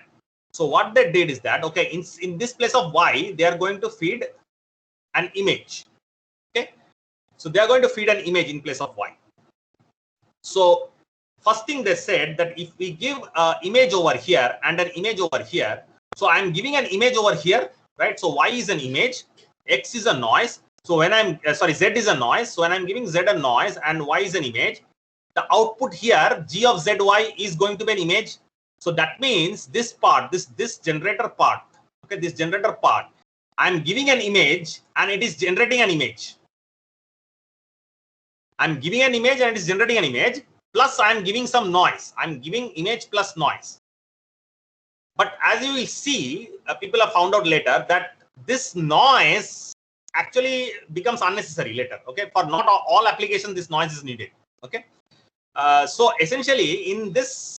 So what they did is that, okay, in this place of Y, they are going to feed an image. Okay, so they are going to feed an image in place of Y. So first thing they said that if we give an image over here and an image over here, so I'm giving an image over here, right? So Y is an image, X is a noise. So when I'm Z is a noise. So when I'm giving Z a noise and Y is an image, the output here G of ZY is going to be an image. So that means this part, this generator part, okay, this generator part, I'm giving an image and it is generating an image. I'm giving an image and it is generating an image, plus I'm giving some noise. I'm giving image plus noise. But as you will see, people have found out later that this noise actually becomes unnecessary later. Okay, for not all applications, this noise is needed. Okay, so essentially in this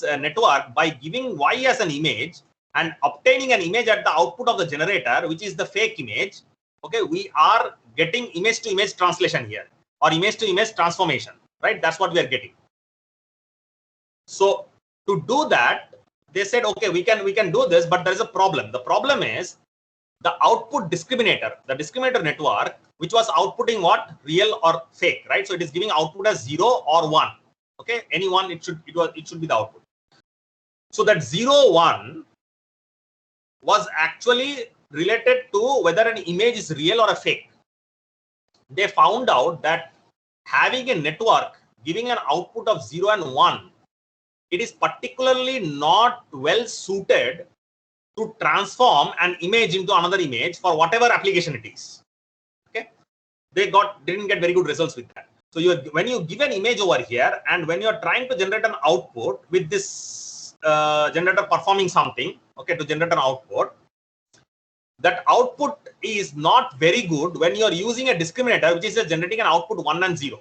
network, by giving Y as an image and obtaining an image at the output of the generator, which is the fake image, okay, we are getting image to image translation here, or image to image transformation, right? That's what we are getting. So to do that, they said, okay, we can do this, but there is a problem. The problem is the output discriminator, the discriminator network, which was outputting what? Real or fake, right? So it is giving output as 0 or 1. Okay, any one, it should be the output. So that 0, 1 was actually related to whether an image is real or a fake. They found out that having a network giving an output of 0 and 1, it is particularly not well suited to transform an image into another image for whatever application it is. Okay, they didn't get very good results with that. So when you give an image over here and when you're trying to generate an output with this generator performing something, okay, to generate an output, that output is not very good when you're using a discriminator which is generating an output 1 and 0.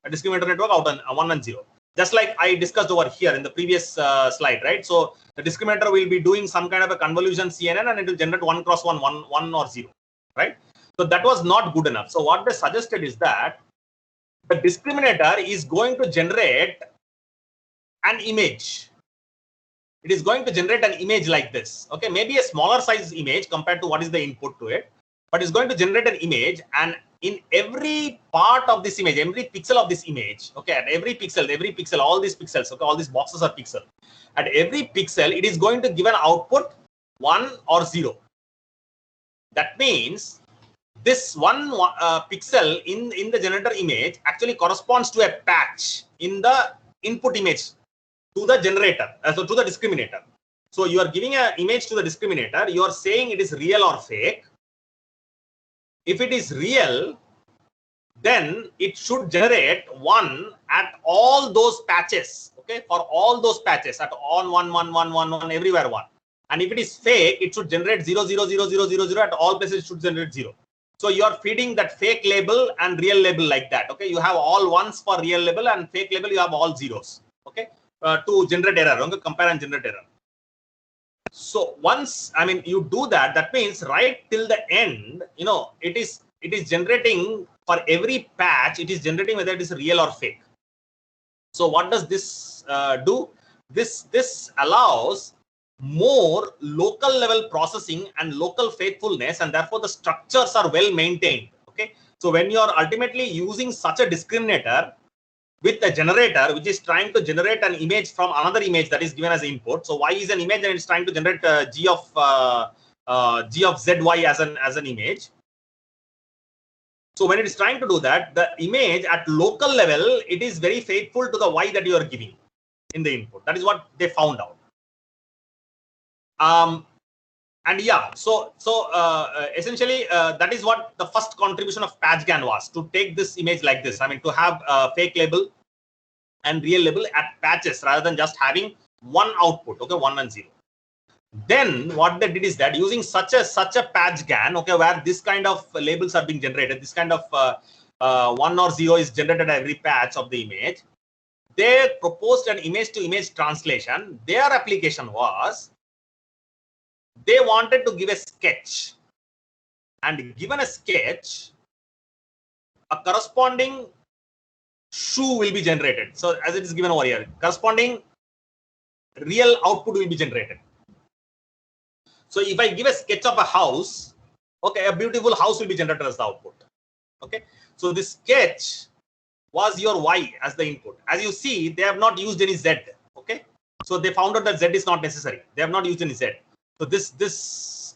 A discriminator network out on 1 and 0. Just like I discussed over here in the previous slide, right? So the discriminator will be doing some kind of a convolution CNN and it will generate 1 cross 1, 1 or 0, right? So that was not good enough. So what they suggested is that the discriminator is going to generate an image. It is going to generate an image like this. Okay, maybe a smaller size image compared to what is the input to it, but it's going to generate an image, and in every part of this image, every pixel of this image, okay, at every pixel, all these pixels, okay, all these boxes are pixel. At every pixel, it is going to give an output 1 or 0. That means this one pixel in the generator image actually corresponds to a patch in the input image to the generator, so to the discriminator. So you are giving an image to the discriminator. You are saying it is real or fake. If it is real, then it should generate 1 at all those patches. Okay, for all those patches at on 1, 1, 1, 1, 1, everywhere 1. And if it is fake, it should generate 0, 0, 0, 0, 0, 0 at all places. It should generate 0. So you are feeding that fake label and real label like that. Okay, you have all ones for real label and fake label. You have all zeros. Okay, to generate error. Okay, compare and generate error. So once, I mean, you do that, that means right till the end, you know, it is generating for every patch. It is generating whether it is real or fake. So what does this do? This allows more local level processing and local faithfulness, and therefore the structures are well maintained. Okay, so when you are ultimately using such a discriminator with a generator which is trying to generate an image from another image that is given as input, so y is an image and it's trying to generate g of zy as an image. So when it is trying to do that, the image at local level, it is very faithful to the y that you are giving in the input. That is what they found out. And yeah, so essentially that is what the first contribution of PatchGAN was, to take this image like this. I mean, to have a fake label and real label at patches rather than just having one output. Okay, 1 and 0. Then what they did is that using such a PatchGAN, okay, where this kind of labels are being generated, this kind of 1 or 0 is generated at every patch of the image. They proposed an image-to-image translation. Their application was, they wanted to give a sketch, and given a sketch, a corresponding shoe will be generated. So as it is given over here, corresponding real output will be generated. So if I give a sketch of a house, okay, a beautiful house will be generated as the output. Okay, so this sketch was your y as the input. As you see, they have not used any z. Okay, so they found out that z is not necessary. They have not used any z. So this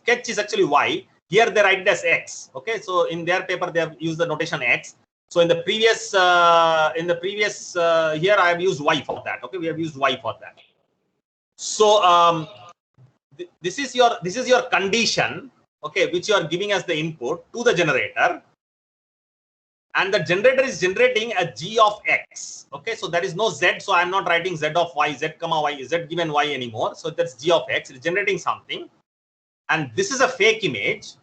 sketch is actually y. Here they write it as x. Okay, so in their paper they have used the notation x. So in the previous here I have used y for that. Okay, we have used y for that. So this is your condition. Okay, which you are giving as the input to the generator, and the generator is generating a g of x. Okay, so there is no z, so I am not writing z of y, z comma y, z given y anymore. So that's g of x. It is generating something, and this is a fake image,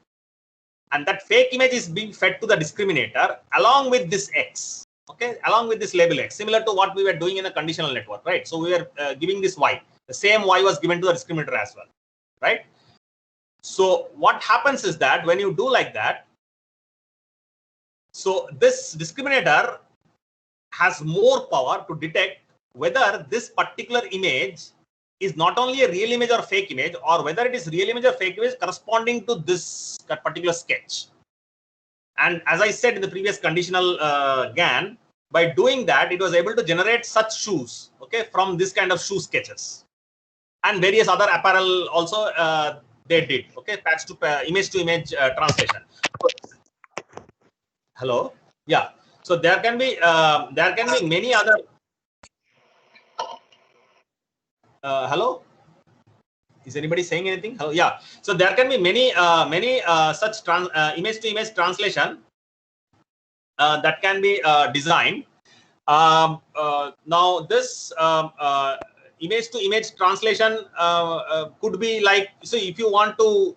and that fake image is being fed to the discriminator along with this x. Okay, along with this label x, similar to what we were doing in a conditional network, right? So we were giving this y. The same y was given to the discriminator as well, right? So what happens is that when you do like that, so this discriminator has more power to detect whether this particular image is not only a real image or fake image, or whether it is real image or fake image corresponding to this particular sketch. And as I said in the previous conditional GAN, by doing that, it was able to generate such shoes, okay, from this kind of shoe sketches, and various other apparel also they did. Okay, patch to image translation. Hello, yeah. So there can be many other. Hello, is anybody saying anything? Hello, yeah. So there can be many such image to image translation that can be designed. Now this image to image translation could be like, so if you want to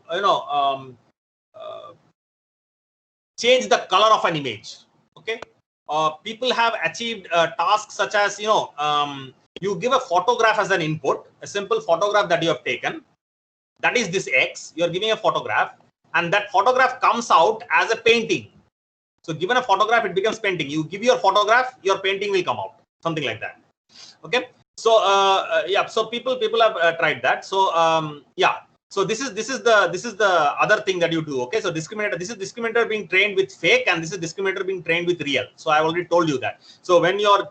change the color of an image, okay, people have achieved tasks such as, you give a photograph as an input, a simple photograph that you have taken, that is this x, you are giving a photograph, and that photograph comes out as a painting. So given a photograph, it becomes painting. You give your photograph, your painting will come out, something like that. Okay, so yeah, so people have tried that. So yeah, so this is the other thing that you do. Okay, so discriminator, this is discriminator being trained with fake, and this is discriminator being trained with real. So I already told you that. So when you're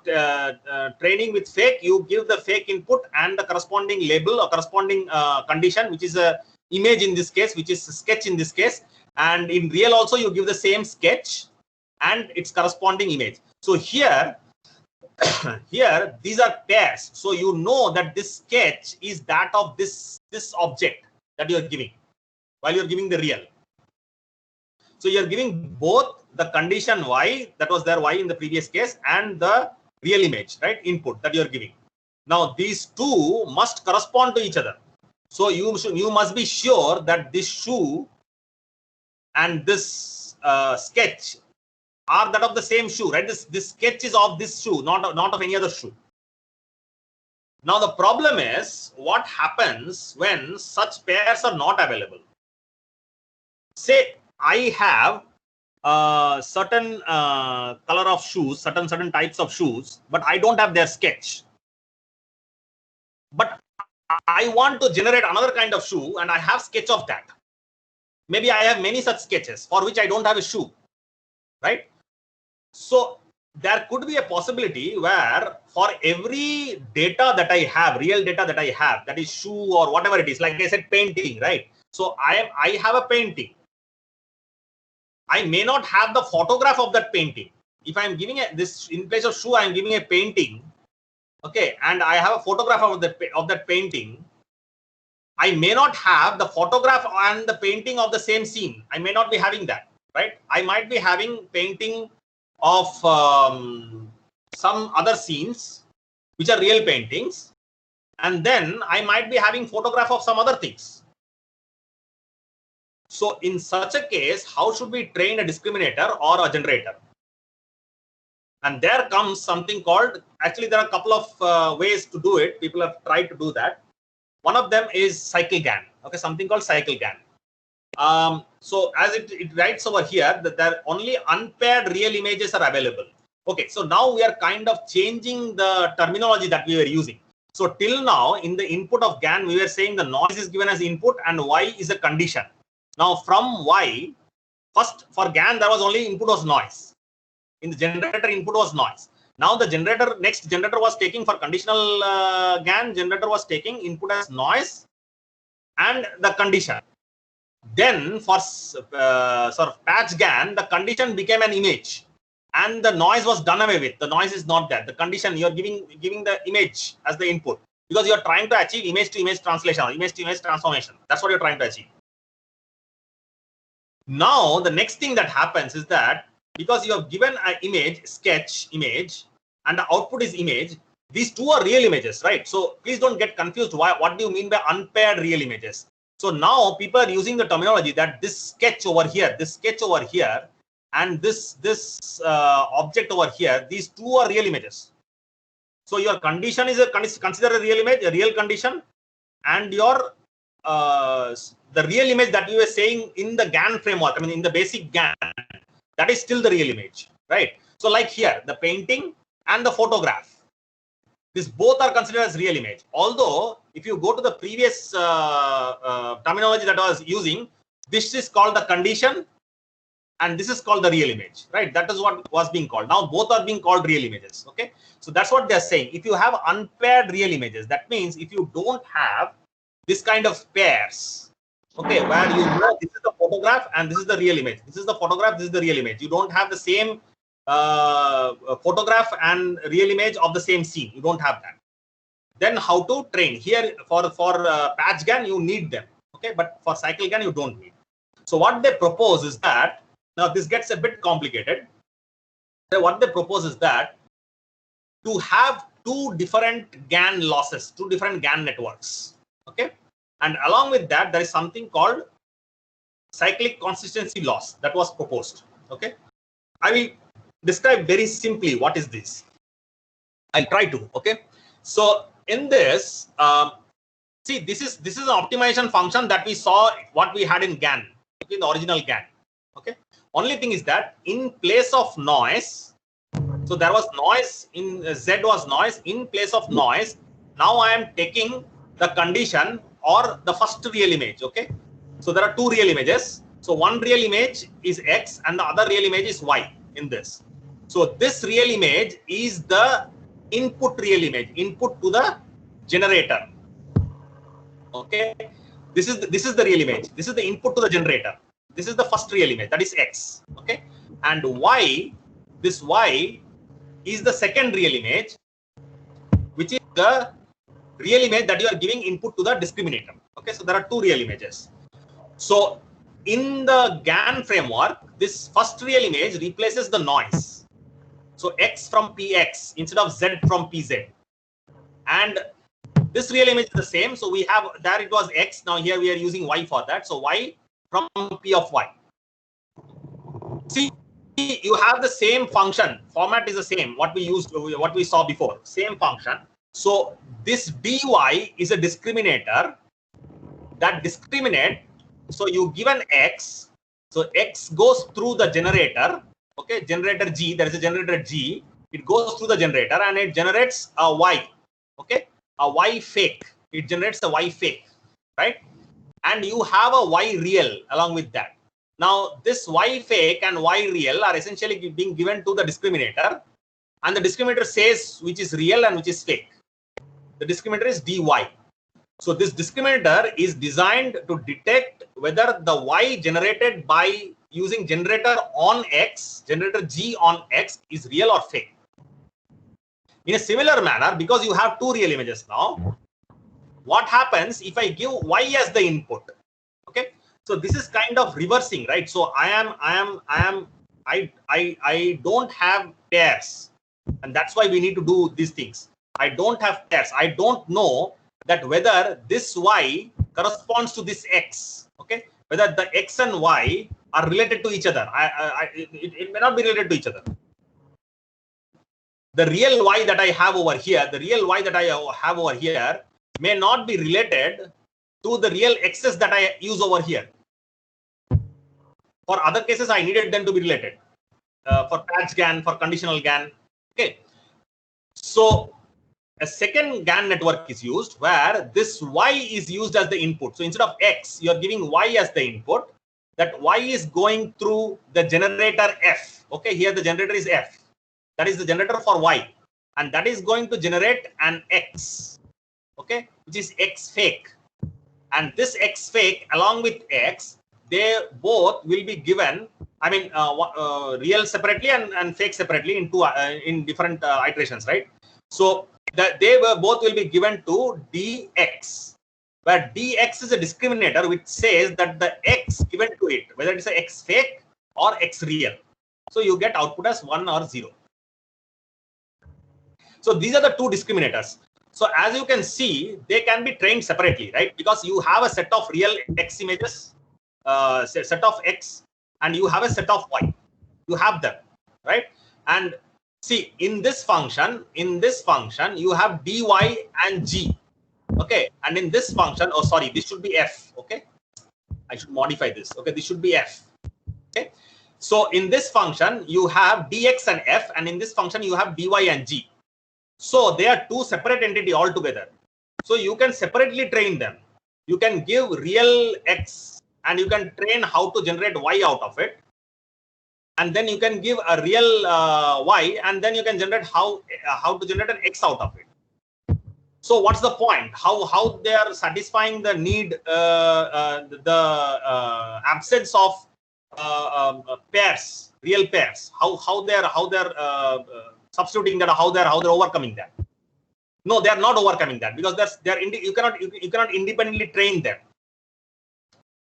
training with fake, you give the fake input and the corresponding label or corresponding condition, which is a image in this case, which is a sketch in this case, and in real also you give the same sketch and its corresponding image. So here, here these are pairs. So you know that this sketch is that of this object that you are giving while you are giving the real. So you are giving both the condition y, that was there y in the previous case, and the real image, right, input that you are giving. Now these two must correspond to each other. So you must be sure that this shoe and this sketch are that of the same shoe, right? This sketch is of this shoe, not of any other shoe. Now the problem is what happens when such pairs are not available. Say I have certain color of shoes, certain types of shoes, but I don't have their sketch. But I want to generate another kind of shoe and I have sketch of that. Maybe I have many such sketches for which I don't have a shoe, right? So there could be a possibility where for every data that I have, real data that I have, that is shoe or whatever it is, like I said, painting, right? So I have a painting. I may not have the photograph of that painting. If I'm giving this in place of shoe, I'm giving a painting, okay, and I have a photograph of that painting. I may not have the photograph and the painting of the same scene. I may not be having that, right? I might be having painting of some other scenes which are real paintings, and then I might be having photograph of some other things. So in such a case, how should we train a discriminator or a generator? And there comes something called, actually there are a couple of ways to do it. People have tried to do that. One of them is cycle GAN, okay, something called cycle GAN. So as it writes over here that there only unpaired real images are available. Okay, so now we are kind of changing the terminology that we were using. So till now in the input of GAN, we were saying the noise is given as input and y is a condition. Now from y, first for GAN there was only input was noise. In the generator input was noise. Now the next generator was taking for conditional GAN, generator was taking input as noise and the condition. Then for sort of patch GAN, the condition became an image and the noise was done away with. The noise is not there. The condition, you are giving the image as the input because you are trying to achieve image to image translation or image to image transformation. That's what you're trying to achieve. Now the next thing that happens is that because you have given an image, sketch image, and the output is image, these two are real images, right? So please don't get confused. What do you mean by unpaired real images? So now people are using the terminology that this sketch over here, and this object over here, these two are real images. So your condition is consider a real image, a real condition, and your the real image that you were saying in the GAN framework, I mean in the basic GAN, that is still the real image, right? So like here, the painting and the photograph, these both are considered as real image. Although if you go to the previous terminology that I was using, this is called the condition and this is called the real image, right? That is what was being called. Now both are being called real images, okay? So that's what they're saying. If you have unpaired real images, that means if you don't have this kind of pairs, okay, where you know this is the photograph and this is the real image. This is the photograph, this is the real image. You don't have the same photograph and real image of the same scene. You don't have that. Then how to train? Here for patch GAN, you need them, okay? But for cycle GAN, you don't need. So what they propose is that, now this gets a bit complicated. So what they propose is that to have two different GAN losses, two different GAN networks, okay? And along with that, there is something called cyclic consistency loss that was proposed, okay? I will describe very simply what is this. I'll try to, okay? So in this, see, this is an optimization function that we saw what we had in GAN, in the original GAN, okay? Only thing is that in place of noise, so there was noise in Z was noise, in place of noise, now I am taking the condition or the first real image, okay? So there are two real images. So one real image is X and the other real image is Y in this. So this real image is the input real image, input to the generator, okay? This is the real image. This is the input to the generator. This is the first real image, that is X. Okay, and Y, this Y is the second real image, which is the real image that you are giving input to the discriminator. Okay, so there are two real images. So in the GAN framework, this first real image replaces the noise. So X from PX instead of Z from PZ. And this real image is the same. So we have there it was X. Now here we are using Y for that. So Y from P of Y. See, you have the same function. Format is the same. What we saw before. Same function. So this dy is a discriminator that discriminate. So you give an X. So X goes through the generator. Okay, generator G. There is a generator G. It goes through the generator and it generates a Y. Okay, a Y fake. It generates a Y fake, right? And you have a Y real along with that. Now this Y fake and Y real are essentially being given to the discriminator, and the discriminator says which is real and which is fake. The discriminator is dy. So this discriminator is designed to detect whether the Y generated by using generator on X, generator G on X, is real or fake. In a similar manner, because you have two real images now, what happens if I give Y as the input? Okay, so this is kind of reversing, right? So I don't have pairs, and that's why we need to do these things. I don't have pairs. I don't know that whether this Y corresponds to this X. Okay, whether the X and Y are related to each other. It may not be related to each other. The real Y that I have over here, may not be related to the real X's that I use over here. For other cases, I needed them to be related. For patch GAN, for conditional GAN. Okay. So a second GAN network is used where this Y is used as the input. So instead of X, you are giving Y as the input. That Y is going through the generator F. Okay, here the generator is F. That is the generator for Y. And that is going to generate an X. Okay, which is X fake. And this X fake along with X, they both will be given, I mean, real separately and fake separately in different iterations, right? So they both will be given to dx, where dx is a discriminator which says that the x given to it, whether it is a x fake or x real. So you get output as 1 or 0. So these are the two discriminators. So as you can see, they can be trained separately, right? Because you have a set of real x images, set of x, and you have a set of y. You have them, right? And see, in this function, you have dy and g. Okay, and in this function, oh sorry, this should be f. Okay, I should modify this. Okay, this should be f. Okay, so in this function you have dx and f, and in this function you have dy and g. So they are two separate entity altogether. So you can separately train them. You can give real x and you can train how to generate y out of it. And then you can give a real y, and then you can generate how to generate an x out of it. So what's the point? How they are satisfying the need, the absence of pairs, real pairs. How they're substituting that, how they're overcoming that. No, they are not overcoming that, because you cannot independently train them.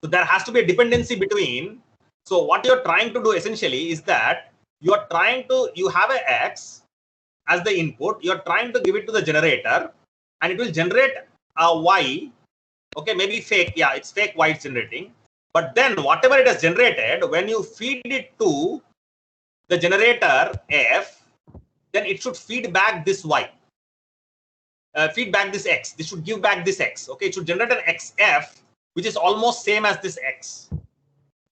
So there has to be a dependency between. So what you're trying to do essentially is that you have a x as the input. You're trying to give it to the generator, and it will generate a y. Okay, maybe fake. Yeah, it's fake y it's generating. But then whatever it has generated, when you feed it to the generator f, then it should feed back this y. Feed back this x. This should give back this x. Okay, it should generate an xf, which is almost same as this x.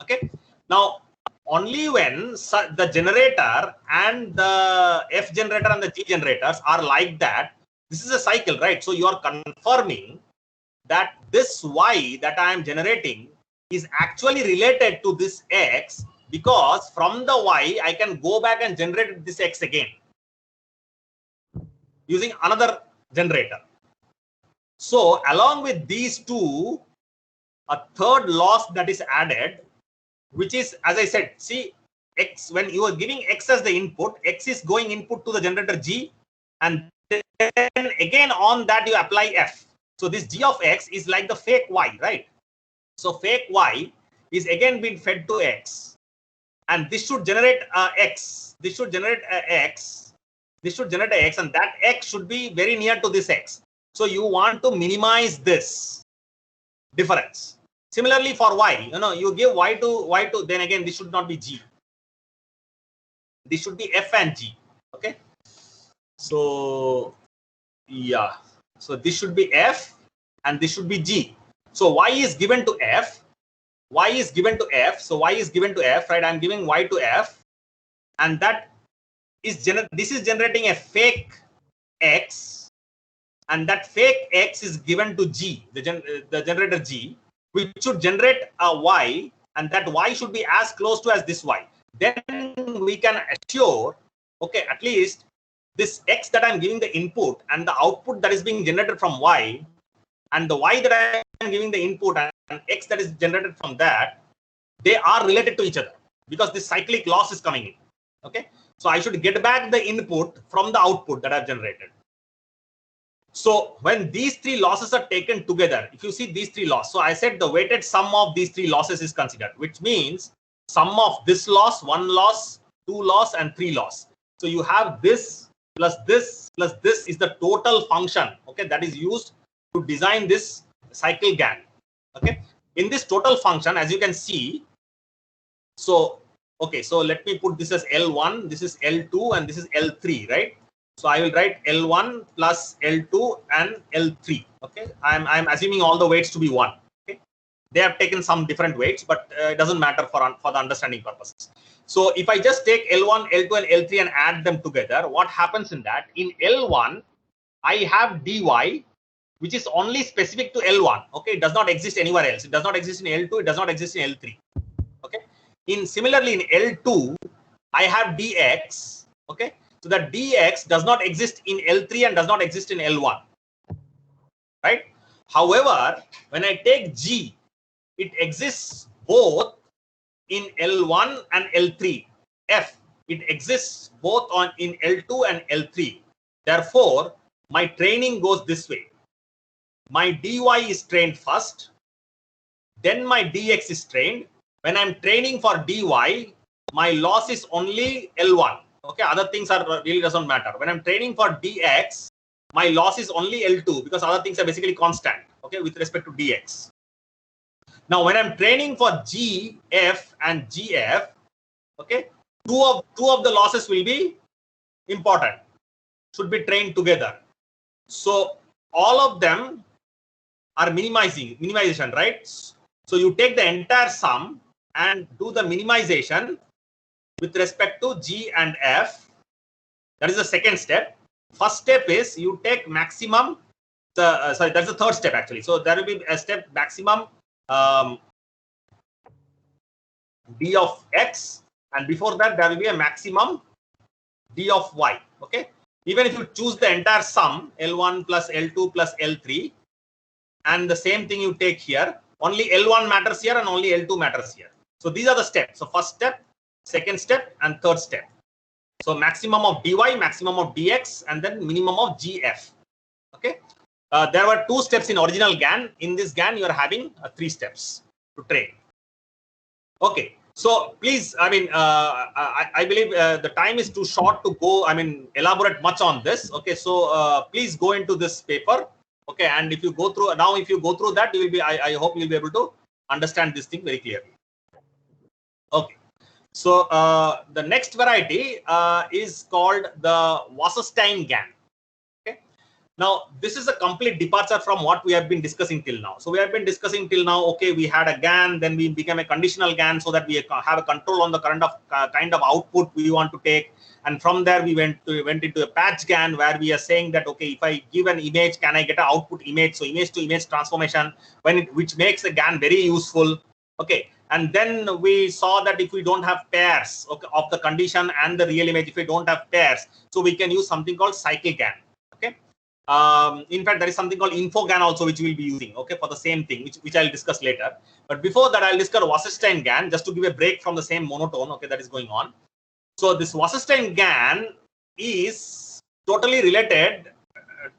Okay. Now, only when the generator and the f generator and the g generators are like that, this is a cycle, right? So you are confirming that this y that I am generating is actually related to this x, because from the y I can go back and generate this x again using another generator. So along with these two, a third loss that is added which is, as I said, see, X, when you are giving X as the input, X is going input to the generator G, and then again on that you apply F. So this G of X is like the fake Y, right? So fake Y is again being fed to X, and this should generate X. This should generate X. This should generate X, and that X should be very near to this X. So you want to minimize this difference. Similarly for Y, you give Y to, then again this should not be G. This should be F and G. Okay. So yeah. So this should be F and this should be G. So Y is given to F. Y is given to F. So Y is given to F, right? I'm giving Y to F, and that is this is generating a fake X, and that fake X is given to G, the generator G, which should generate a Y, and that Y should be as close to as this Y. Then we can assure, okay, at least this X that I'm giving the input and the output that is being generated from Y, and the Y that I'm giving the input and X that is generated from that, they are related to each other because this cyclic loss is coming in. Okay, so I should get back the input from the output that I've generated. So when these three losses are taken together, if you see these three losses, so I said the weighted sum of these three losses is considered, which means sum of this loss, 1 loss, 2 loss, and 3 loss. So you have this plus this is the total function, okay, that is used to design this cycle GAN. Okay, in this total function, as you can see, so okay, so let me put this as L1, this is L2, and this is L3, right? So I will write L1 plus L2 and L3. Okay, I'm assuming all the weights to be 1. Okay, they have taken some different weights, but it doesn't matter for the understanding purposes. So if I just take L1, L2, and L3 and add them together, what happens in that? In L1, I have dy, which is only specific to L1. Okay, it does not exist anywhere else. It does not exist in L2. It does not exist in L3. Okay. Similarly in L2, I have dx. Okay, so that dx does not exist in L3 and does not exist in L1. Right. However, when I take G, it exists both in L1 and L3. F, it exists both in L2 and L3. Therefore, my training goes this way. My dy is trained first, then my dx is trained. When I'm training for dy, my loss is only L1. Okay, other things are really doesn't matter. When I'm training for dx, my loss is only L2 because other things are basically constant. Okay, with respect to dx. Now, when I'm training for gf and gf, okay, two of the losses will be important, should be trained together. So all of them are minimization, right? So you take the entire sum and do the minimization with respect to G and F. That is the second step. First step is you take maximum, that's the third step actually. So there will be a step maximum D of X, and before that there will be a maximum D of Y. Okay, even if you choose the entire sum L1 plus L2 plus L3, and the same thing you take here, only L1 matters here and only L2 matters here. So these are the steps. So first step, second step, and third step. So maximum of dy, maximum of dx, and then minimum of gf. Okay, there were 2 steps in original GAN. In this GAN, you are having 3 steps to train. Okay, so please, I mean, I believe the time is too short to go, I mean, elaborate much on this. Okay, so please go into this paper. Okay, and if you go through now, if you go through that, you will be, I hope you will be able to understand this thing very clearly. Okay, so the next variety is called the Wasserstein GAN. Okay, now this is a complete departure from what we have been discussing till now. So we have been discussing till now, okay, we had a GAN, then we became a conditional GAN so that we have a control on the kind of output we want to take. And from there, we went into a patch GAN where we are saying that, okay, if I give an image, can I get an output image? So image to image transformation, which makes the GAN very useful. Okay, and then we saw that if we don't have pairs, okay, of the condition and the real image, if we don't have pairs, so we can use something called cycle GAN. Okay, In fact, there is something called InfoGAN also, which we'll be using, okay, for the same thing, which I'll discuss later. But before that, I'll discuss Wasserstein GAN, just to give a break from the same monotone, okay, that is going on. So this Wasserstein GAN is totally related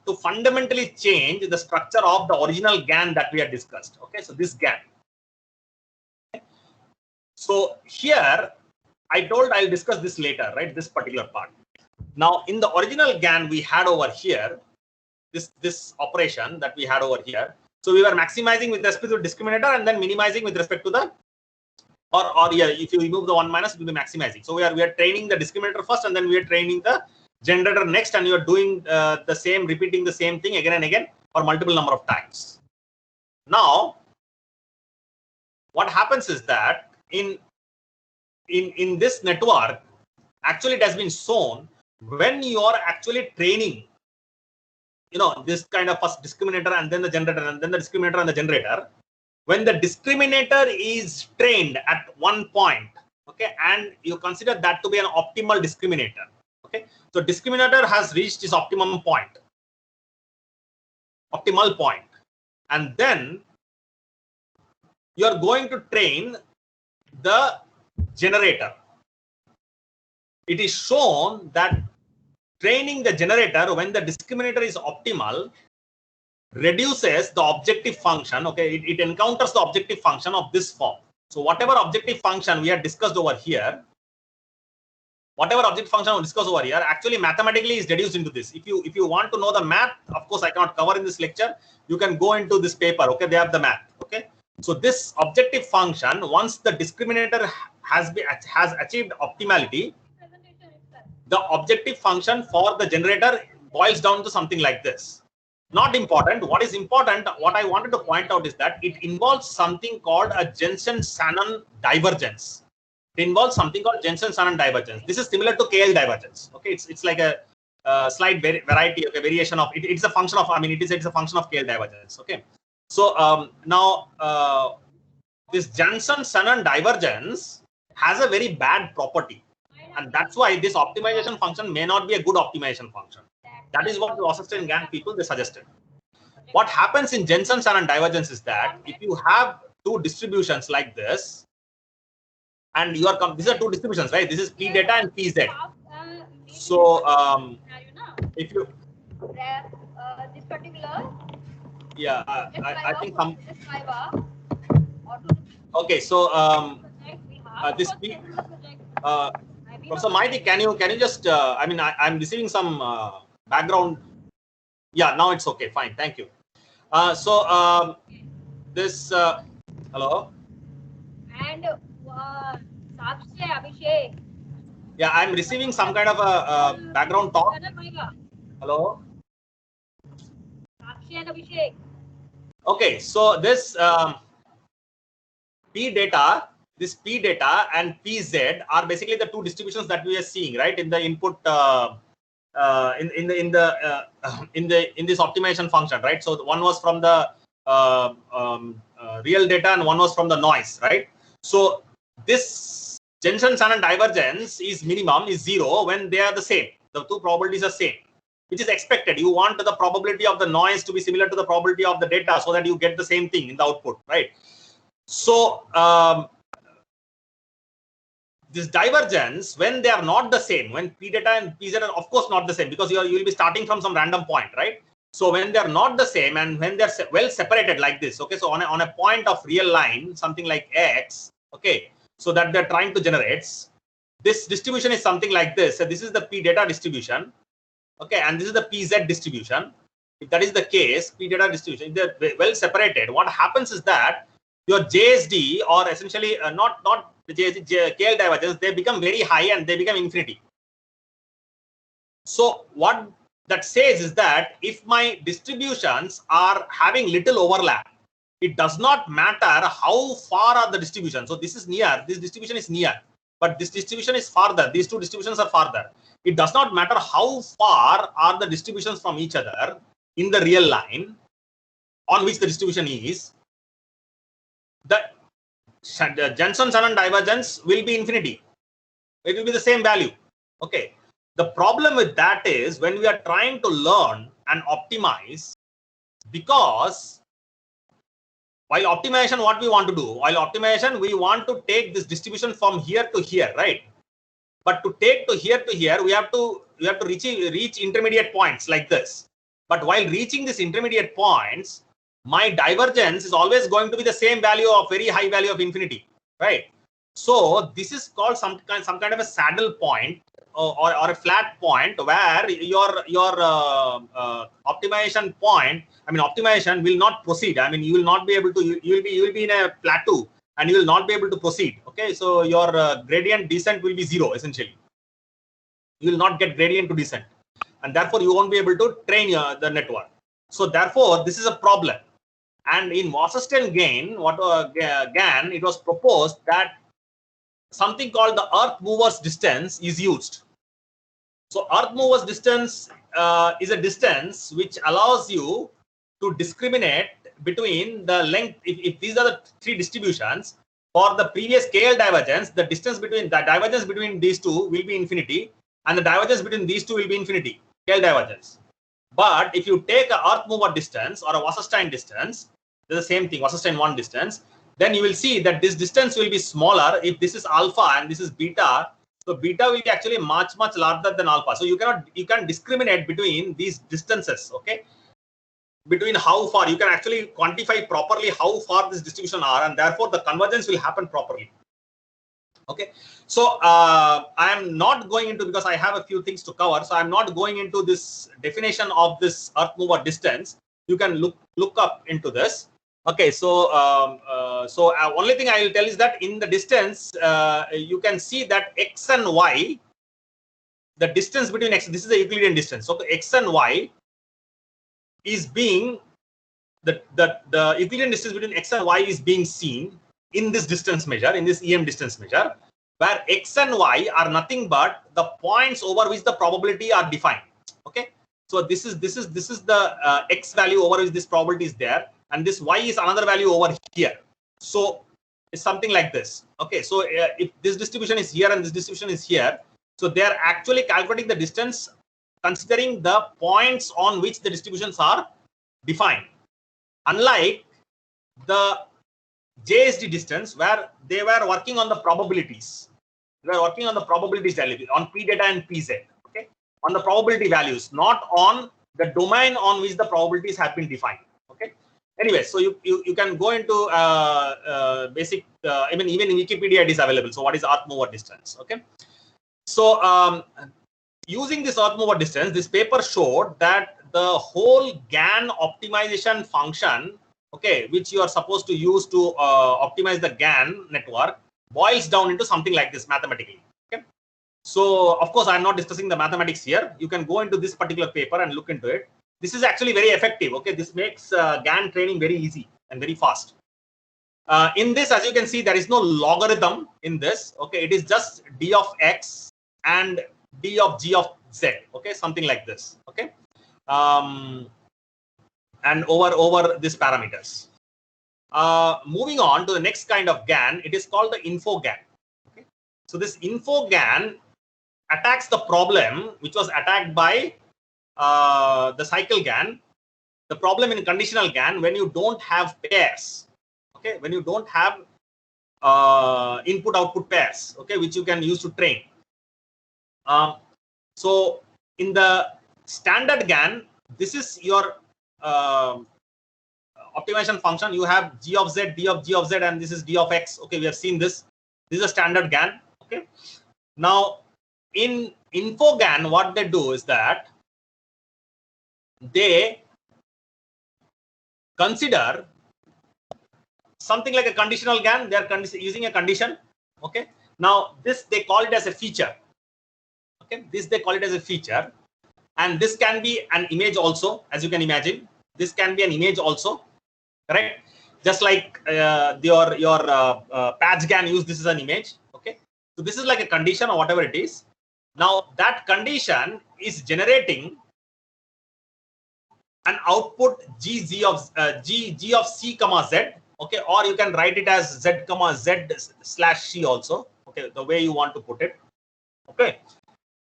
to fundamentally change the structure of the original GAN that we had discussed. Okay, so this GAN. So here, I told I'll discuss this later, right? This particular part. Now, in the original GAN we had over here, this operation that we had over here. So we were maximizing with respect to the discriminator and then minimizing with respect to the, or yeah, if you remove the 1 minus, it will be maximizing. So we are training the discriminator first, and then we are training the generator next, and you are doing the same, repeating the same thing again and again for multiple number of times. Now, what happens is that in this network, actually it has been shown when you are actually training, you know, this kind of first discriminator and then the generator and then the discriminator and the generator, when the discriminator is trained at one point, okay, and you consider that to be an optimal discriminator, okay, so discriminator has reached its optimum point, optimal point, and then you are going to train the generator. It is shown that training the generator when the discriminator is optimal reduces the objective function. Okay, it encounters the objective function of this form. So whatever objective function we had discussed over here, actually mathematically is reduced into this. If you want to know the math, of course I cannot cover in this lecture. You can go into this paper. Okay, they have the math. Okay, so this objective function, once the discriminator has achieved optimality, the objective function for the generator boils down to something like this. Not important. What is important, what I wanted to point out is that it involves something called a Jensen-Shannon divergence. It involves something called Jensen-Shannon divergence. This is similar to KL divergence. Okay, it's like a slight variety, okay, variation of it. It's a function of, I mean, it's a function of KL divergence. Okay, so now this Jensen-Shannon divergence has a very bad property, and that's why this optimization function may not be a good optimization function. That is what the Wasserstein GAN people they suggested. What happens in Jensen-Shannon divergence is that if you have two distributions like this, and you are these are two distributions, right? This is P data and PZ. So if you this particular, yeah, I think some. Okay, so this P. Professor Maiti, can you just? I mean, I'm receiving some background. Yeah, now it's okay. Fine, thank you. So this hello. And Sakshi Abhishek. Yeah, I'm receiving some kind of a background talk. Hello. Sakshi and Abhishek. Okay, so this P data. This P data and PZ are basically the two distributions that we are seeing, right, in the input in this optimization function, right? So one was from the real data and one was from the noise, right? So this Jensen-Shannon divergence is minimum, is 0 when they are the same. The two probabilities are same, which is expected. You want the probability of the noise to be similar to the probability of the data so that you get the same thing in the output, right? So this divergence, when they are not the same, when P data and PZ are of course not the same, because you will be starting from some random point, right? So when they are not the same and when they are well separated like this, okay, so on a point of real line, something like X, okay, so that they're trying to generate, this distribution is something like this. So this is the P data distribution, okay, and this is the PZ distribution. If that is the case, P data distribution, they're well separated. What happens is that your JSD, or essentially not the JSD, KL divergence, they become very high and they become infinity. So what that says is that if my distributions are having little overlap, it does not matter how far are the distributions. So this is near, this distribution is near, but this distribution is farther. These two distributions are farther. It does not matter how far are the distributions from each other in the real line on which the distribution is. The Jensen-Shannon divergence will be infinity. It will be the same value. Okay. The problem with that is when we are trying to learn and optimize, because while optimization, what we want to do? While optimization, we want to take this distribution from here to here, right? But to take to here, we have to reach intermediate points like this. But while reaching these intermediate points, my divergence is always going to be the same value of very high value of infinity, right? So this is called some kind of a saddle point or a flat point where your optimization point, I mean optimization will not proceed. I mean you will not be able to, you will be in a plateau and you will not be able to proceed. Okay, so your gradient descent will be zero essentially. You will not get gradient to descent, and therefore you won't be able to train the network. So therefore this is a problem. And in Wasserstein-GAN, GAN, it was proposed that something called the earth movers distance is used. So earth movers distance is a distance which allows you to discriminate between the length. If these are the three distributions, for the previous KL divergence, the distance between the divergence between these two will be infinity, and the divergence between these two will be infinity, KL divergence. But if you take a earth mover distance or a Wasserstein distance, the same thing, Wasserstein-1 distance, then you will see that this distance will be smaller if this is alpha and this is beta. So beta will be actually much larger than alpha. So you can discriminate between these distances, okay? Between how far you can actually quantify properly how far this distribution are, and therefore the convergence will happen properly. Okay, so I am not going into, because I have a few things to cover, so I'm not going into this definition of this earth mover distance. You can look up into this. Okay, so only thing I will tell is that in the distance, you can see that x and y, the distance between x, this is the Euclidean distance. So x and y is being the Euclidean distance between x and y is being seen in this distance measure, in this EM distance measure, where x and y are nothing but the points over which the probability are defined. Okay, so this is the x value over which this probability is there, and this y is another value over here. So it's something like this. Okay, so if this distribution is here and this distribution is here, so they are actually calculating the distance considering the points on which the distributions are defined, unlike the JSD distance where they were working on the probabilities. They were working on the probabilities on P data and PZ, okay, on the probability values, not on the domain on which the probabilities have been defined. Okay. Anyway, so you can go into basic. I mean, even in Wikipedia it is available. So what is earth mover distance? Okay. So using this earth mover distance, this paper showed that the whole GAN optimization function, okay, which you are supposed to use to optimize the GAN network, boils down into something like this mathematically. Okay, so of course I'm not discussing the mathematics here. You can go into this particular paper and look into it. This is actually very effective. Okay, this makes GAN training very easy and very fast. In this, as you can see, there is no logarithm in this. Okay, it is just d of x and d of g of z. Okay, something like this. Okay. And over these parameters. Moving on to the next kind of GAN, it is called the info GAN. Okay? So this info GAN attacks the problem which was attacked by the cycle GAN. The problem in conditional GAN, when you don't have pairs, okay, when you don't have input-output pairs, okay, which you can use to train. So in the standard GAN, this is your optimization function. You have g of z, d of g of z, and this is d of x. Okay, we have seen this. This is a standard GAN. Okay. Now, in info GAN, what they do is that they consider something like a conditional GAN. They are using a condition. Okay. Now, this they call it as a feature. Okay. This they call it as a feature. And this can be an image also, as you can imagine. This can be an image also, correct? Just like your patch GAN use this as an image. Okay, so this is like a condition or whatever it is. Now that condition is generating an output g of c comma z. Okay, or you can write it as z comma z slash c also. Okay, the way you want to put it. Okay,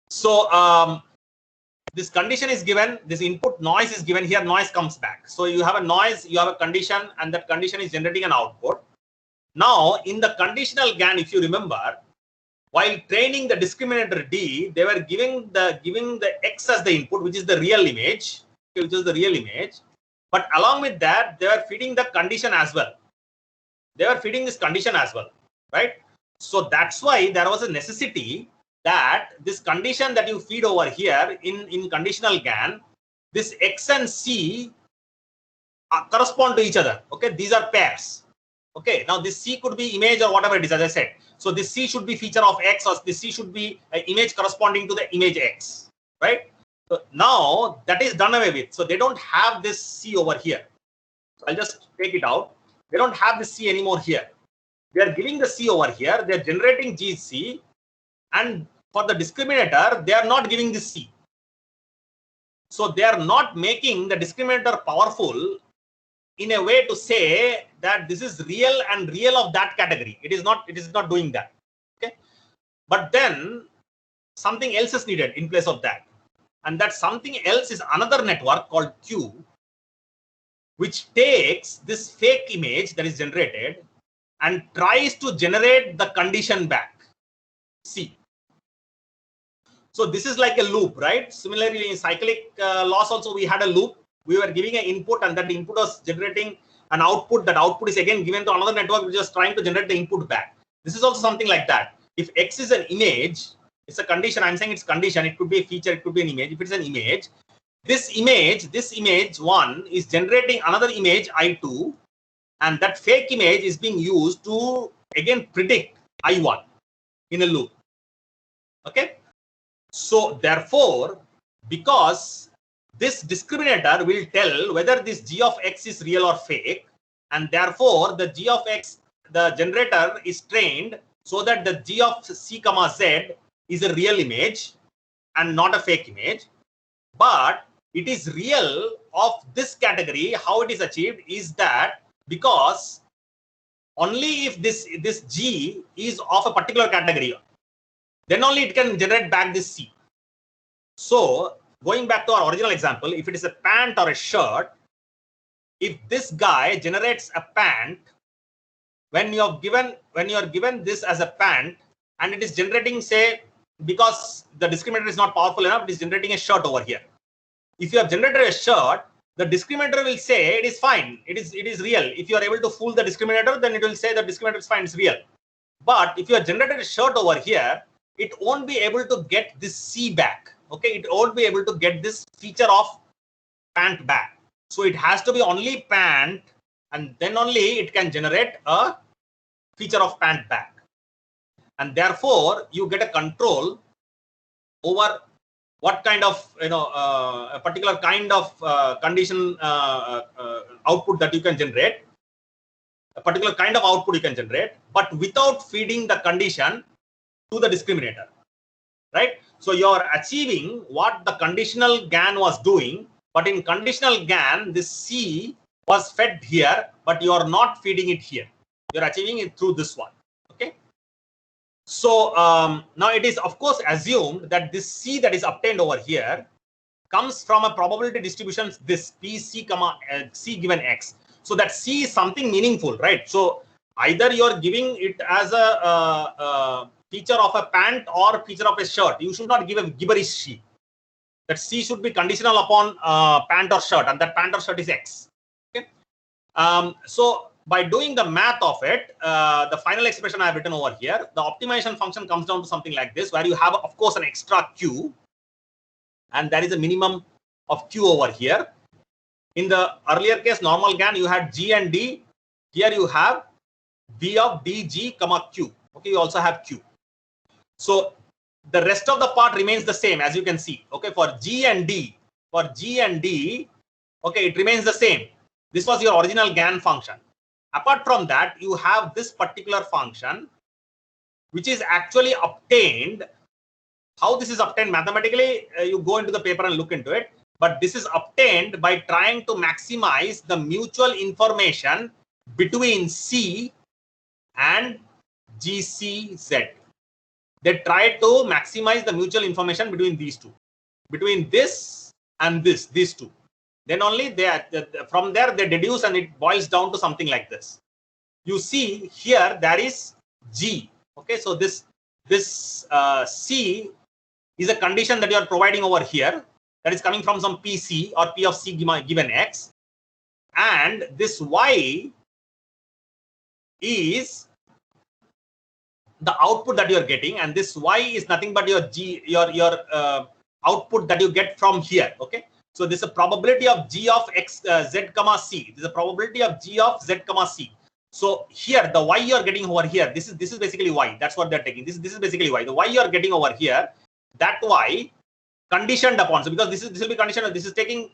so this condition is given, this input noise is given here, noise comes back. So you have a noise, you have a condition, and that condition is generating an output. Now, in the conditional GAN, if you remember, while training the discriminator D, they were giving the X as the input, which is the real image, But along with that, they were feeding the condition as well. They were feeding this condition as well, right? So that's why there was a necessity that this condition that you feed over here in conditional GAN, this X and C correspond to each other. Okay, these are pairs. Okay, now this C could be image or whatever it is, as I said. So this C should be feature of X, or this C should be an image corresponding to the image X, right? So now that is done away with. So they don't have this C over here. So I'll just take it out. They don't have the C anymore here. They are giving the C over here. They are generating GC, and for the discriminator, they are not giving the C. So they are not making the discriminator powerful in a way to say that this is real and real of that category. It is not doing that. Okay. But then something else is needed in place of that. And that something else is another network called Q, which takes this fake image that is generated and tries to generate the condition back, C. So this is like a loop, right? Similarly, in cyclic loss also, we had a loop. We were giving an input, and that input was generating an output. That output is again given to another network, which is trying to generate the input back. This is also something like that. If X is an image, it's a condition. I'm saying it's condition. It could be a feature. It could be an image. If it's an image, this image 1 is generating another image I2, and that fake image is being used to again predict I1 in a loop. Okay. So therefore, because this discriminator will tell whether this G of X is real or fake, and therefore the G of X, the generator is trained so that the G of C comma Z is a real image and not a fake image. But it is real of this category. How it is achieved is that because only if this G is of a particular category, then only it can generate back this C. So going back to our original example, if it is a pant or a shirt, if this guy generates a pant, when you are given this as a pant, and it is generating, say, because the discriminator is not powerful enough, it is generating a shirt over here. If you have generated a shirt, the discriminator will say it is fine, it is real. If you are able to fool the discriminator, then it will say the discriminator is fine, it's real. But if you have generated a shirt over here, it won't be able to get this C back. Okay, it won't be able to get this feature of pant back. So it has to be only pant, and then only it can generate a feature of pant back. And therefore, you get a control over what kind of, a particular kind of condition output that you can generate, a particular kind of output you can generate, but without feeding the condition to the discriminator, right? So you are achieving what the conditional GAN was doing, but in conditional GAN, this C was fed here, but you are not feeding it here. You're achieving it through this one. Okay. So now it is of course assumed that this C that is obtained over here comes from a probability distribution, this PC comma C given X. So that C is something meaningful, right? So either you're giving it as a feature of a pant or feature of a shirt. You should not give a gibberish C. That C should be conditional upon pant or shirt, and that pant or shirt is X. Okay. So by doing the math of it, the final expression I have written over here, the optimization function comes down to something like this, where you have, of course, an extra Q, and there is a minimum of Q over here. In the earlier case, normal GAN, you had G and D. Here you have V of D, G, comma Q. Okay, you also have Q. So the rest of the part remains the same, as you can see. Okay, for G and D, okay, it remains the same. This was your original GAN function. Apart from that, you have this particular function, which is actually obtained. How this is obtained mathematically, you go into the paper and look into it. But this is obtained by trying to maximize the mutual information between C and GCZ. They try to maximize the mutual information between these two. between this and this, these two. Then only from there they deduce, and it boils down to something like this. You see here there is G. Okay, so this C is a condition that you are providing over here, that is coming from some PC or P of C given X, and this Y is the output that you are getting, and this Y is nothing but your G, your output that you get from here. Okay, so this is a probability of G of X Z comma C. This is a probability of G of Z comma C. So here the Y you are getting over here, this is basically Y. That's what they're taking. This is basically Y. The Y you are getting over here, that Y conditioned upon. So because this will be conditional. This is getting